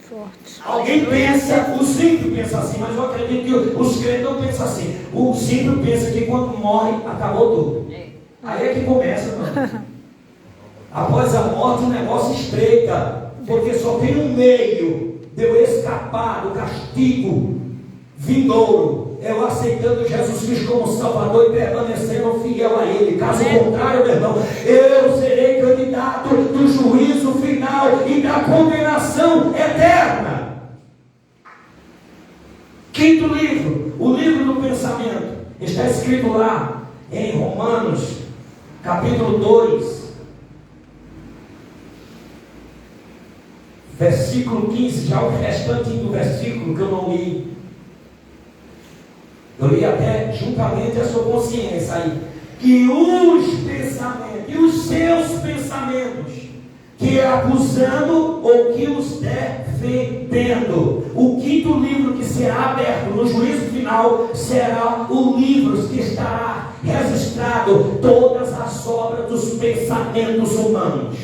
Forte. Alguém pensa, o simples pensa assim, mas eu acredito que os crentes não pensam assim. O simples pensa que quando morre, acabou tudo. Aí é que começa, mano. Após a morte o negócio estreita, porque só tem um meio de eu escapar do castigo vindouro, eu aceitando Jesus Cristo como Salvador e permanecendo fiel a Ele. Caso contrário, meu irmão, eu serei candidato do juízo final e da condenação eterna. Quinto livro, o livro do pensamento, está escrito lá em Romanos, capítulo 2, versículo 15, já o restante do versículo que eu não li. Eu li até juntamente a sua consciência aí. Que os pensamentos, e os seus pensamentos, que é acusando ou que os defendendo. O quinto livro que será aberto no juízo final será o livro que estará registrado todas as obras dos pensamentos humanos.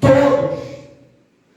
Todos.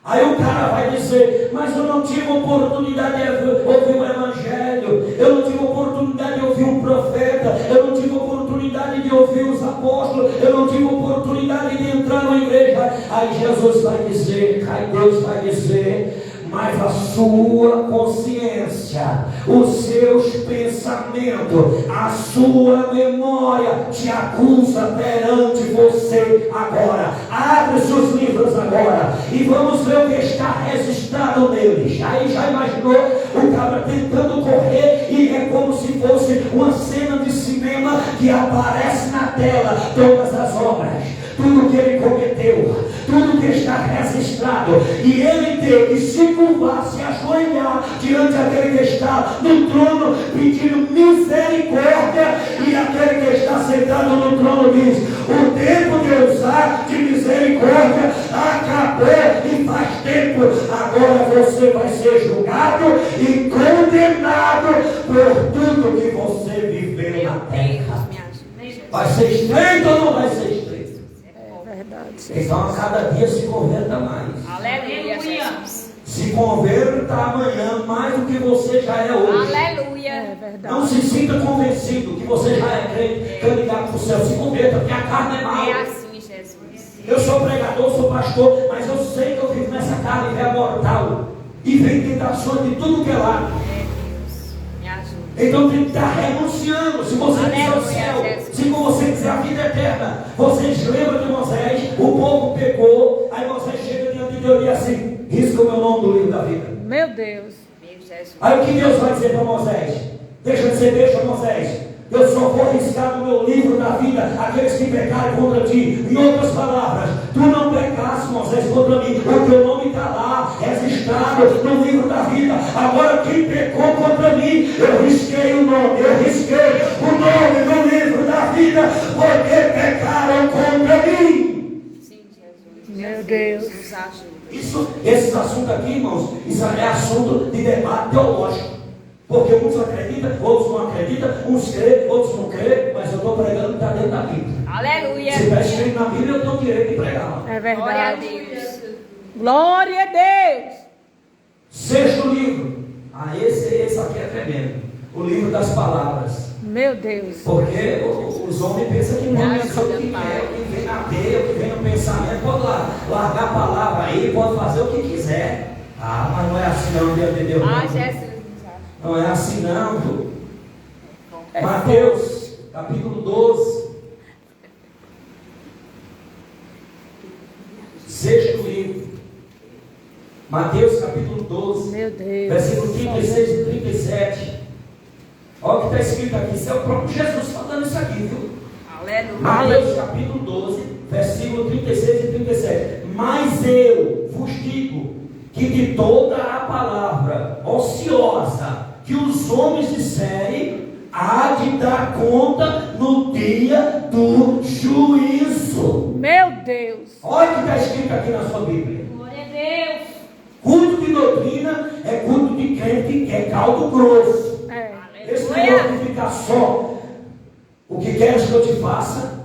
Aí o cara vai dizer, mas eu não tive oportunidade de ouvir o evangelho, eu não tive oportunidade de ouvir um profeta, eu não tive oportunidade de ouvir os apóstolos, eu não tive oportunidade de entrar na igreja. Aí Jesus vai dizer, aí Deus vai dizer, mas a sua consciência, os seus pensamentos, a sua memória te acusa perante você agora. Abre seus livros agora e vamos ver o que está registrado neles. Aí já imaginou o cabra tentando correr e é como se fosse uma cena de cinema que aparece na tela todas as obras, tudo que ele cometeu, tudo que está registrado, e ele tem que se curvar, se ajoelhar diante daquele que está no trono pedindo misericórdia, e aquele que está sentado no trono diz, o tempo de usar de misericórdia acabou e faz tempo, agora você vai ser julgado e condenado por tudo que você viveu na terra. Vai ser estreito ou não vai ser estreito? Então a cada dia se converta mais. Aleluia. Se converta amanhã mais do que você já é hoje. Aleluia. É verdade. Não se sinta convencido que você já é crente, candidato para o céu. Se converta, porque a carne é mal. É assim, Jesus. Eu sou pregador, sou pastor, mas eu sei que eu vivo nessa carne velha mortal. E vem tentações de tudo que é lado. Me ajuda. Então tem que estar renunciando. Se você quiser o céu, se você quiser a vida eterna. Vocês lembram de Moisés? O povo pecou. Aí Moisés chega diante de Deus e diz assim, risca o meu nome do livro da vida. Meu Deus. Meu Jesus. Aí o que Deus vai dizer para Moisés? Deixa Moisés. Eu só vou riscar no meu livro da vida aqueles que pecarem contra ti. Em outras palavras, tu não pecaste, Moisés, contra mim. O teu nome está lá, registrado no livro da vida. Agora quem pecou contra mim, eu risquei o nome. Eu risquei o nome no livro da vida, porque pecaram contra mim. Sim, Jesus. Meu Deus. Nos ajuda. Esses assuntos aqui, irmãos, isso é assunto de debate teológico. Porque uns acreditam, outros não acreditam, uns crêem, outros não creem, mas eu estou pregando o que está dentro da Bíblia. Aleluia. Se está escrito na Bíblia, eu tenho direito de pregar. É Glória a verdade. Deus. Glória a Deus. Sexto livro. Esse aqui é tremendo. O livro das palavras. Meu Deus. Porque os homens pensam que pode pensar o que quer, o que vem na teia, o que vem no pensamento, pode largar a palavra aí, pode fazer o que quiser. Ah, mas não é assim não, Deus de Deus. Ah, Não. Jesus. Não é assim não, viu? Mateus, capítulo 12. Sexto livro. Mateus, capítulo 12. Meu Deus. Versículo 36 e 37. Olha o que está escrito aqui. Isso é o próprio Jesus falando isso aqui, viu? Aleluia. Mateus, capítulo 12, versículo 36 e 37. Mas eu vos digo que de toda a palavra ociosa que os homens disserem, há de dar conta no dia do juízo. Meu Deus. Olha o que está escrito aqui na sua Bíblia. Glória a Deus. Culto de doutrina é culto de crente que é caldo grosso. É. Esse negócio de ficar só o que queres que eu te faça,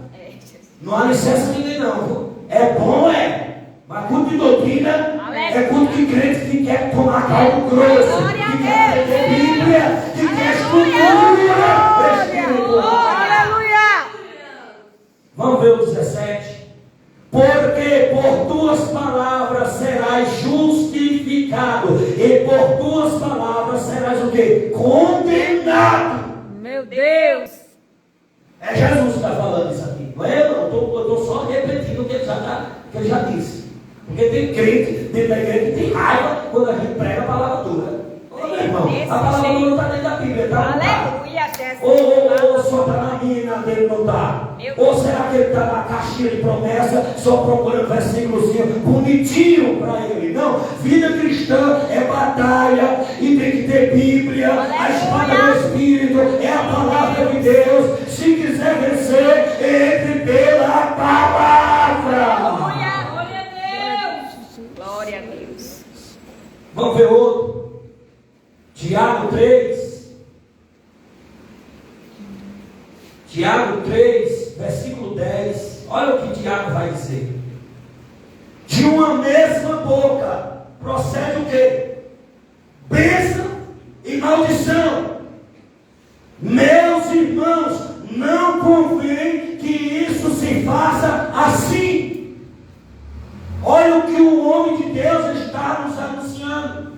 não há licença de ninguém não. É bom, mas culto de doutrina é culto de crente que quer tomar caldo grosso, que quer ter Bíblia, que quer escultura espiritual. Aleluia. Vamos ver o 17. Porque por tuas palavras serás justificado, e por tuas palavras serás o quê? Condenado. Meu Deus. É Jesus que está falando isso aqui. Não é eu, não. Eu estou só repetindo o que ele já disse. Porque tem crente dentro da igreja que tem raiva quando a gente prega a palavra dura. Ô, meu irmão, a palavra dura não está dentro da Bíblia, tá? Aleluia, Jesus. Ou só está na mina dele, não está? Ou será que ele está na caixinha de promessa, só procurando versículozinho bonitinho para ele? Não, vida cristã é batalha e tem que ter Bíblia, a espada do Espírito é a palavra de Deus. Se quiser vencer, entre pela palavra. Glória a Deus. Glória a Deus. Vamos ver outro. Tiago 3. Tiago 3, versículo 10. Olha o que Tiago vai dizer. De uma mesma boca procede o quê? Bênção e maldição. Meus irmãos, não convém que isso se faça assim. Olha o que o homem de Deus está nos anunciando.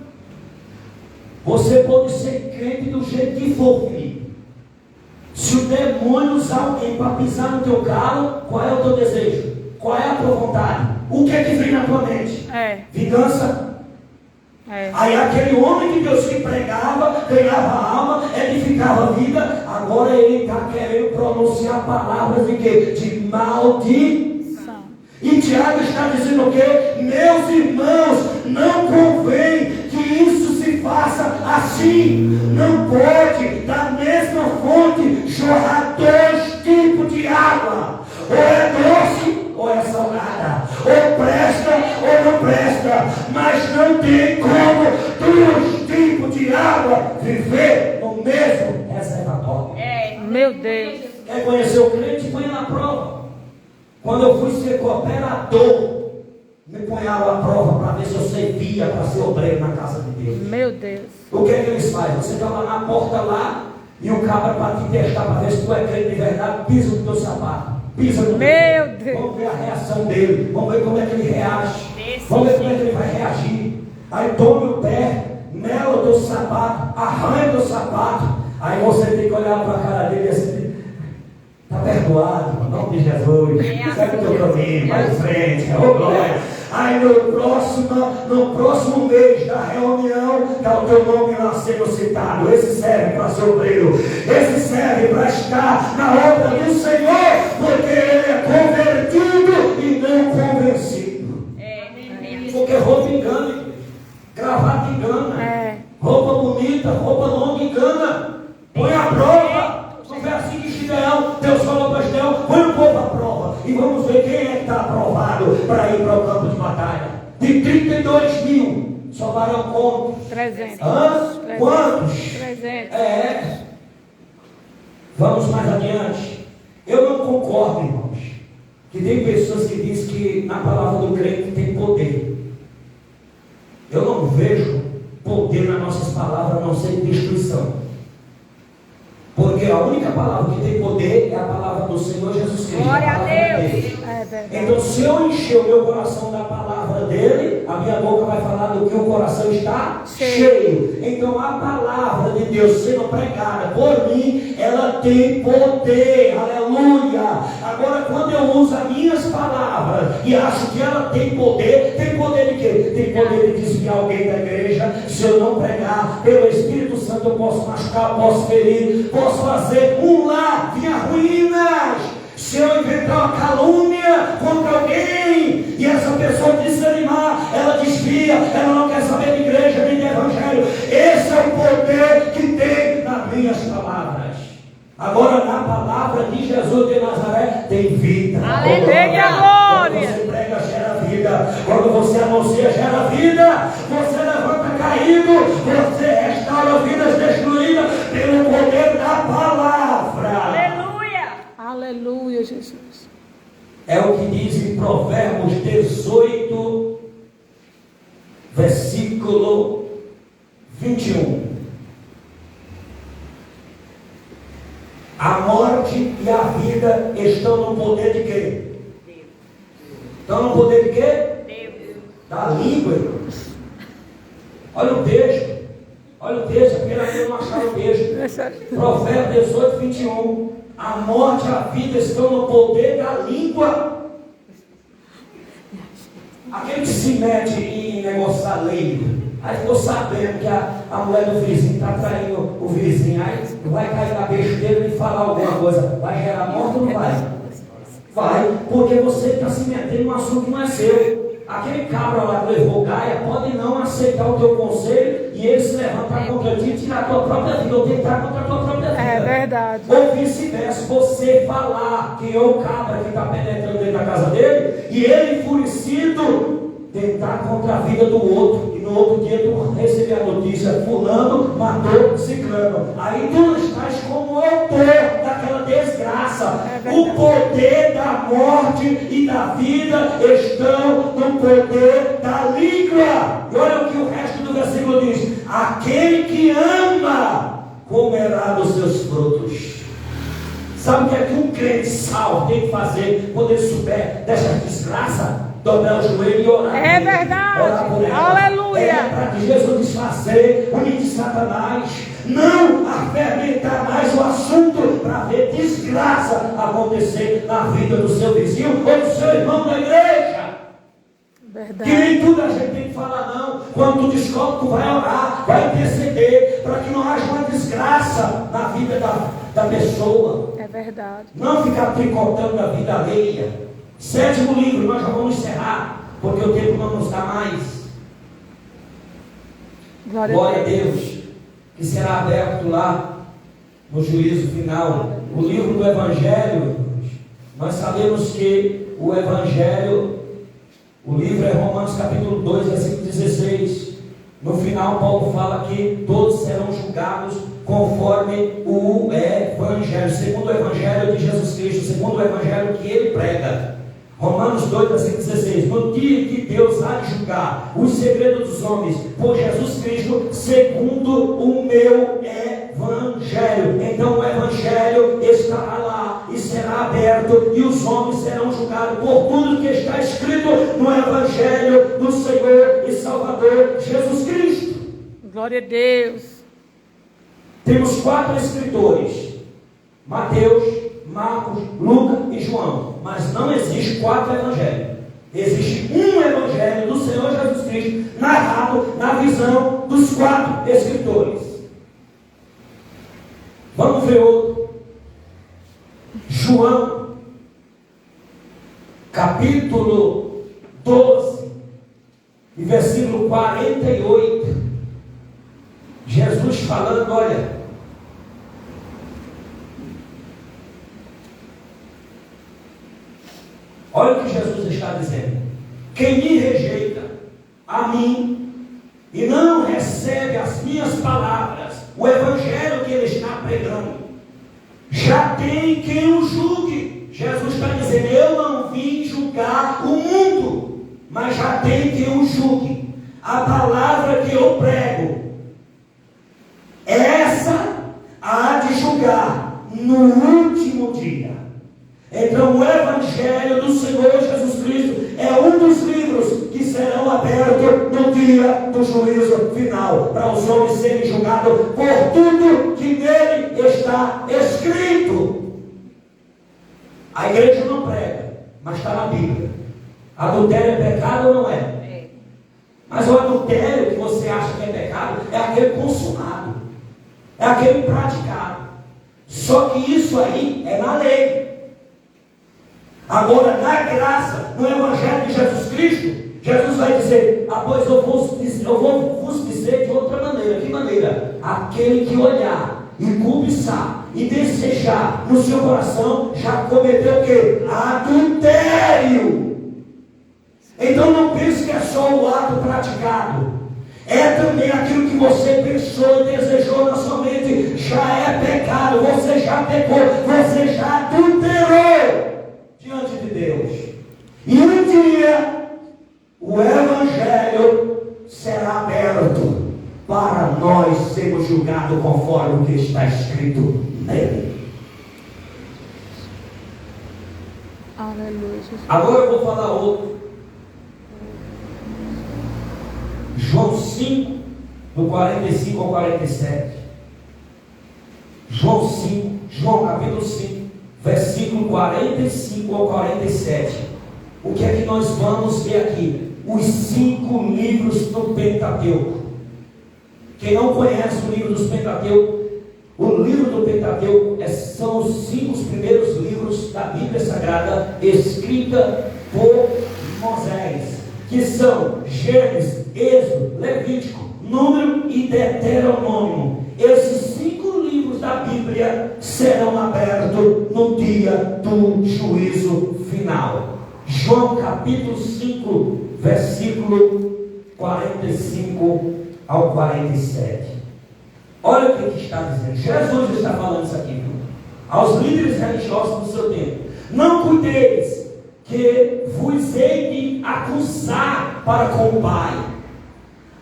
Você pode ser crente do jeito que for, filho. Se o demônio usar alguém para pisar no teu calo, qual é o teu desejo? Qual é a tua vontade? O que é que vem na tua mente? Vingança? Aí aquele homem de Deus que pregava, ganhava alma, edificava a vida, agora ele está querendo pronunciar palavras de quê? De maldição. E Tiago está dizendo o quê? Meus irmãos, não convém que isso se faça assim. Não pode da mesma fonte jorrar dois tipos de água. Ou é doce ou é salgada. Ou presta ou não presta. Mas não tem como dois tipos de água viver no mesmo reservatório. Meu Deus. Quer conhecer o crente? Põe na prova. Quando eu fui ser cooperador, me punharam à prova para ver se eu servia para ser obreiro na casa de Deus. Meu Deus. O que é que eles fazem? Você está lá na porta lá e o cabra para te testar para ver se tu é crente de verdade, pisa no teu sapato. Pisa no meu Deus. Vamos ver a reação dele. Vamos ver como é que ele reage. Vamos ver como é que ele vai reagir. Aí tome o pé, mela o teu sapato, arranha o teu sapato. Aí você tem que olhar para a cara dele e assim. Está perdoado, em nome de Jesus. Segue o teu caminho, vai em frente, oh glória. Aí no próximo mês da reunião, está o teu nome lá sendo citado. Esse serve para ser obreiro, esse serve para estar na obra do Senhor, porque ele é convertido e não convencido. Porque roupa engana, gravata engana, roupa bonita, roupa longa engana. Põe a prova. Não foi assim que Gideão, Deus falou para Gideão, põe o povo à prova e vamos ver quem é que está aprovado para ir para o campo de batalha. De 32 mil, sobraram quantos? 300. Quantos? 300. Vamos mais adiante. Eu não concordo, irmãos, que tem pessoas que dizem que na palavra do crente tem poder. Eu não vejo poder nas nossas palavras, a não ser destruição. Porque a única palavra que tem poder é a palavra do Senhor Jesus Cristo. Glória a Deus. Então, se eu encher o meu coração da palavra dele, a minha boca vai falar do que o coração está cheio. Então, a palavra de Deus sendo pregada por mim, ela tem poder. Aleluia. Agora, quando eu uso as minhas palavras e acho que ela tem poder de quê? Tem poder de desviar alguém da igreja. Se eu não pregar pelo Espírito Santo, eu posso machucar, posso ferir, posso fazer um lar de ruínas. Se eu inventar uma calúnia contra alguém e essa pessoa desanimar, ela desvia, ela não quer saber de igreja nem de evangelho. Esse é o poder que tem nas minhas palavras. Agora, na palavra de Jesus de Nazaré, tem vida. Aleluia, Quando glória. você prega, gera vida. Quando você anuncia, gera vida. Você levanta caído. Você restaura vidas destruídas pelo poder da palavra. Aleluia. Aleluia, Jesus. É o que diz em Provérbios 18, versículo 21. A morte e a vida estão no poder de quê? Deus. Estão no poder de quê? Deus. Da língua, irmãos. Olha o texto. Olha o texto. A primeira vez eu não achava o texto. Provérbios 18, 21. A morte e a vida estão no poder da língua. Aquele que se mete em negociar lei, aí ficou sabendo que a mulher do vizinho está traindo o vizinho, aí vai cair na besteira e falar alguma coisa, vai gerar morte ou não vai? Vai, porque você está se metendo num assunto que não é seu. Aquele cabra lá que levou Gaia pode não aceitar o teu conselho e ele se levantar contra ti e tirar a tua própria vida, ou tentar contra a tua própria vida. É verdade. Ou vice-versa, você falar que é o cabra que está penetrando dentro da casa dele e ele enfurecido tentar contra a vida do outro, e no outro dia tu receber a notícia: fulano matou ciclano. Aí tu estás como autor daquela desgraça. O poder da morte e da vida estão no poder da língua. E olha o que o resto do versículo diz: aquele que ama comerá dos seus frutos. Sabe o que é que um crente salvo tem que fazer quando ele souber dessa desgraça? Dobrar o joelho e orar. É verdade. Orar por ela. Aleluia. É para que Jesus desfazer o ninho de Satanás. Não afermentar mais o assunto para ver desgraça acontecer na vida do seu vizinho ou do seu irmão da igreja. Verdade. Que nem tudo a gente tem que falar, não. Quando tu descobre, tu vai orar, vai interceder, para que não haja uma desgraça na vida da pessoa. É verdade. Não ficar tricotando a vida alheia. 7º livro, nós já vamos encerrar, porque o tempo não nos dá mais. Glória a Deus, que será aberto lá no juízo final. O livro do Evangelho, nós sabemos que o Evangelho, o livro é Romanos capítulo 2, versículo 16. No final, Paulo fala que todos serão julgados conforme o Evangelho, segundo o Evangelho de Jesus Cristo, segundo o Evangelho que ele prega. Romanos 2, versículo 16. No dia que Deus há de julgar os segredos dos homens por Jesus Cristo, segundo o meu Evangelho. Então o Evangelho estará lá e será aberto, e os homens serão julgados por tudo que está escrito no Evangelho do Senhor e Salvador Jesus Cristo. Glória a Deus. Temos 4 escritores: Mateus, Marcos, Lucas e João. Mas não existe 4 evangelhos. Existe um evangelho do Senhor Jesus Cristo, narrado na visão dos 4 escritores. Vamos ver outro. João, capítulo 12, e versículo 48. Jesus falando, olha. Olha o que Jesus está dizendo: quem me rejeita a mim e não recebe as minhas palavras, o evangelho que ele está pregando, já tem quem o julgue. Jesus está dizendo: eu não vim julgar o mundo, mas já tem quem o julgue. A palavra que eu prego, essa há de julgar no último dia. Então o Evangelho do Senhor Jesus Cristo é um dos livros que serão abertos no dia do juízo final, para os homens serem julgados por tudo que nele está escrito. A igreja não prega, mas está na Bíblia. Adultério é pecado ou não é? Mas o adultério que você acha que é pecado é aquele consumado, é aquele praticado. Só que isso aí é na lei. Agora, na graça, no Evangelho de Jesus Cristo, Jesus vai dizer: pois eu vou vos dizer de outra maneira. Que maneira? Aquele que olhar e cobiçar e desejar no seu coração já cometeu o quê? Adultério. Então não pense que é só o ato praticado, é também aquilo que você pensou e desejou na sua mente. Já é pecado, você já pecou, você já adulterou diante de Deus. E um dia o Evangelho será aberto para nós sermos julgados conforme o que está escrito nele. Aleluia, Jesus. Agora eu vou falar outro. João 5, do 45 ao 47. João capítulo 5, versículo 45 ao 47. O que é que nós vamos ver aqui? Os 5 livros do Pentateuco. Quem não conhece o livro dos Pentateuco, o livro do Pentateuco são os 5 primeiros livros da Bíblia Sagrada escrita por Moisés, que são Gênesis, Êxodo, Levítico, Número e Deuteronômio. Esses 5 livros da Bíblia serão abertos no dia do juízo final. João capítulo 5, versículo 45 ao 47. Olha o que está dizendo. Jesus está falando isso aqui, viu? Aos líderes religiosos do seu tempo: não cuideis que vos hei de acusar para com o Pai.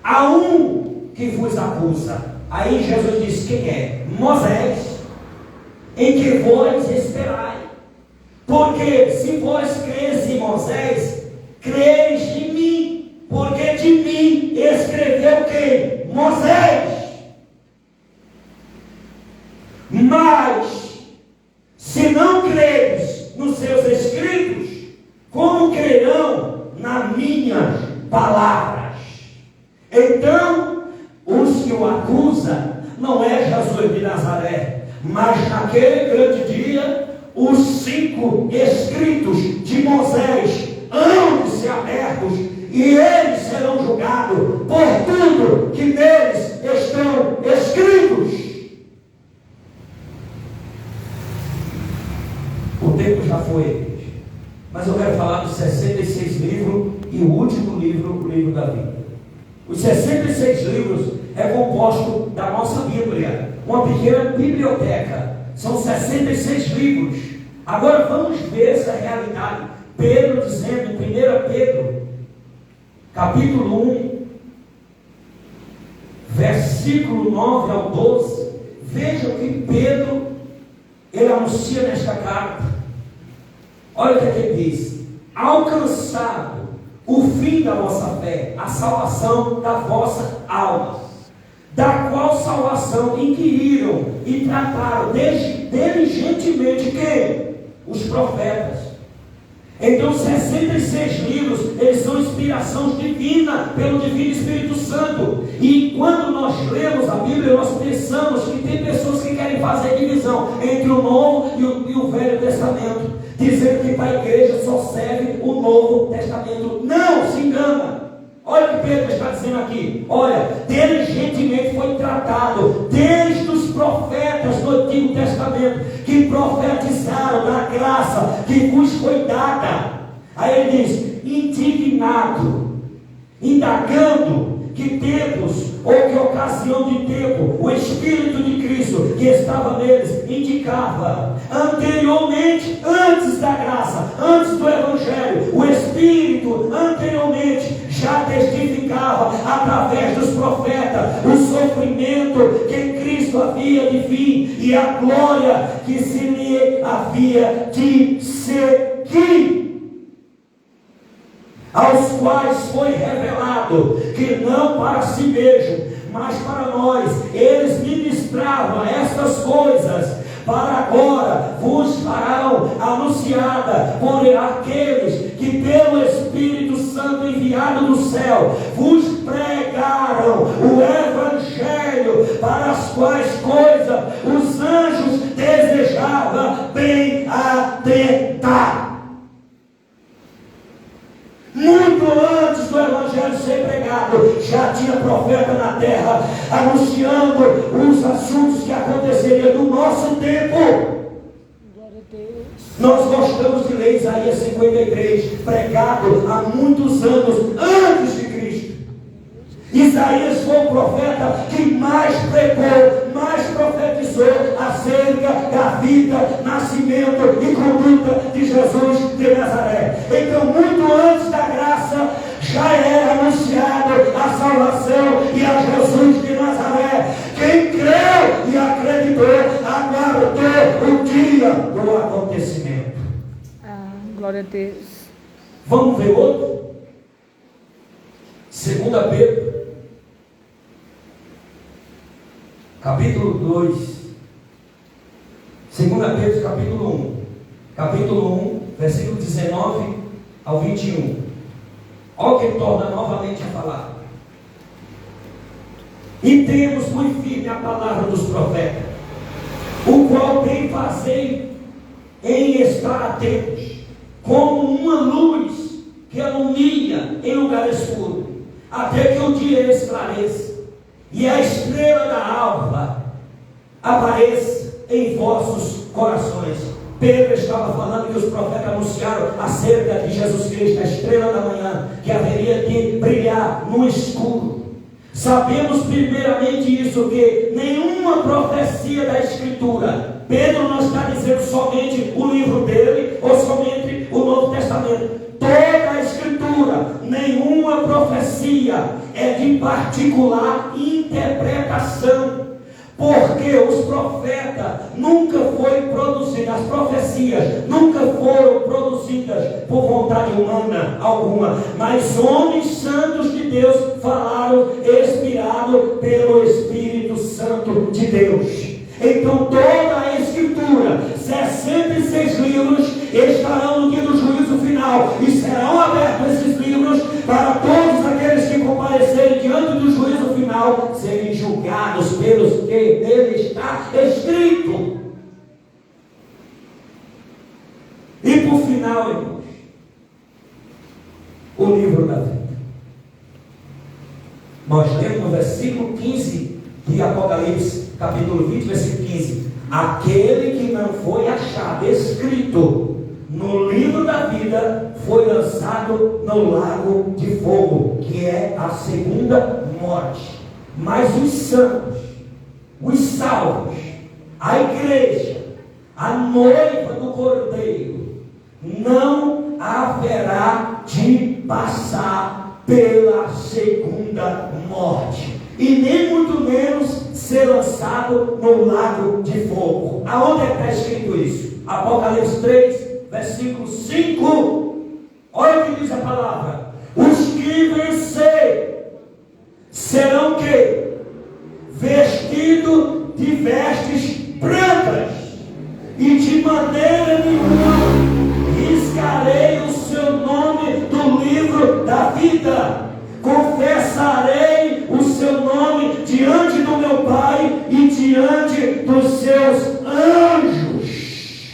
Há um que vos acusa. Aí Jesus diz: quem é? Moisés, em que vós esperai. Porque se vós creis em Moisés, creis em mim, porque de mim escreveu quem? Moisés. Mas se não creres nos seus escritos, como crerão nas minhas palavras? Então, os que o acusam não é Jesus de Nazaré, mas naquele grande dia, os 5 escritos de Moisés hão de ser abertos, e eles serão julgados por tudo que neles estão escritos. O tempo já foi, mas eu quero falar dos 66 livros e o último livro, o livro da Bíblia. Os 66 livros é composto da nossa Bíblia, uma pequena biblioteca. São 66 livros. Agora vamos ver essa realidade. Pedro dizendo em 1 Pedro, capítulo 1, versículo 9 ao 12. Veja o que Pedro ele anuncia nesta carta. Olha o que ele diz: alcançado o fim da vossa fé, a salvação da vossa alma, da qual salvação inquiriram e trataram diligentemente quem? Os profetas. Então 66 livros, eles são inspiração divina pelo Divino Espírito Santo. E quando nós lemos a Bíblia, nós pensamos que tem pessoas que querem fazer divisão entre o Novo e o Velho Testamento, dizendo que para a igreja só serve o Novo Testamento. Não, se engana. Olha o que Pedro está dizendo aqui. Olha, diligentemente foi tratado desde os profetas do Antigo Testamento, que profetizaram da graça que vos foi dada. Aí ele diz: indignado, indagando que tempos ou que ocasião de tempo o Espírito de Cristo que estava neles indicava anteriormente, antes da graça, antes do Evangelho. O Espírito anteriormente já testificava através dos profetas o sofrimento que Cristo havia de vir e a glória que se lhe havia de seguir, aos quais foi revelado que não para si mesmo, mas para nós, eles ministravam estas coisas, para agora vos farão anunciada por aqueles que pelo Espírito Santo enviado do céu vos pregaram o Evangelho, para as quais coisas os anjos desejavam bem atentar. antes do Evangelho ser pregado, já tinha profeta na terra, anunciando os assuntos que aconteceriam no nosso tempo. Nós gostamos de ler Isaías 53, pregado há muitos anos antes de Cristo. Isaías foi o profeta que mais pregou, mais profetizou acerca da vida, nascimento e conduta de Jesus de Nazaré. Então, muito antes da graça, já era anunciado a salvação e a Jesus de Nazaré. Quem creu e acreditou, aguardou o dia do acontecimento. Glória a Deus. Vamos ver outro? 2 Pedro, capítulo 2. 2 Pedro, capítulo 1. Capítulo 1, versículo 19 ao 21. Olha o que ele torna novamente a falar. E temos muito firme a palavra dos profetas, o qual bem fazei em estar atentos, como uma luz que alumia em lugar escuro, até que o dia esclareça, e a estrela da alva apareça em vossos corações. Pedro estava falando que os profetas anunciaram acerca de Jesus Cristo, a estrela da manhã, que haveria de brilhar no escuro. Sabemos primeiramente isso, que nenhuma profecia da Escritura, Pedro não está dizendo somente o livro dele, ou somente o Novo Testamento. Toda a Escritura, nenhuma profecia é de particular interpretação. Porque os profetas nunca foram produzidos, as profecias nunca foram produzidas por vontade humana alguma, mas homens santos de Deus falaram, inspirados pelo Espírito Santo de Deus. Então toda a Escritura, 66 livros, estarão no dia do juízo final, e serão abertos esses livros para todos aqueles que comparecerem diante do juízo final, serem julgados pelos que nele está escrito. E por final, irmãos, o livro da vida. Nós lemos no versículo 15 de Apocalipse, capítulo 20, versículo 15: aquele que não foi achado escrito no livro da vida foi lançado no lago de fogo, que é a segunda morte. Mas os santos, os salvos, a igreja, a noiva do Cordeiro, não haverá de passar pela segunda morte, e nem muito menos ser lançado no lago de fogo. Aonde é que está escrito isso? Apocalipse 3, versículo 5. Olha o que diz a palavra: os que vencerem serão que? Vestidos de vestes brancas, e de maneira nenhuma riscarei o seu nome do livro da vida. Confessarei o seu nome diante do meu Pai e diante dos seus anjos.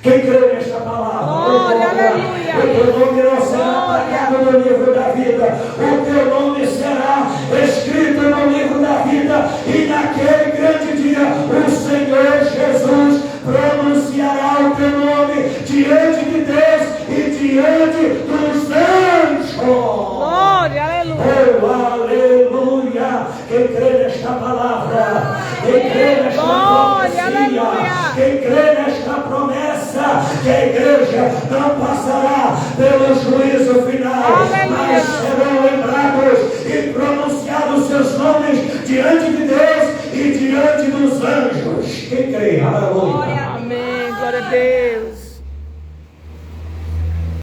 Quem crê nesta palavra? Glória, aleluia. O teu nome não será apagado no livro da vida. O teu nome será escrito no livro da vida. E naquele grande dia, o Senhor Jesus pronunciará o teu nome diante de Deus e diante dos anjos. Glória, aleluia. Oh, aleluia. Quem crê nesta palavra, quem crê nesta Glória, profecia, aleluia. quem crê nesta promessa, que a igreja não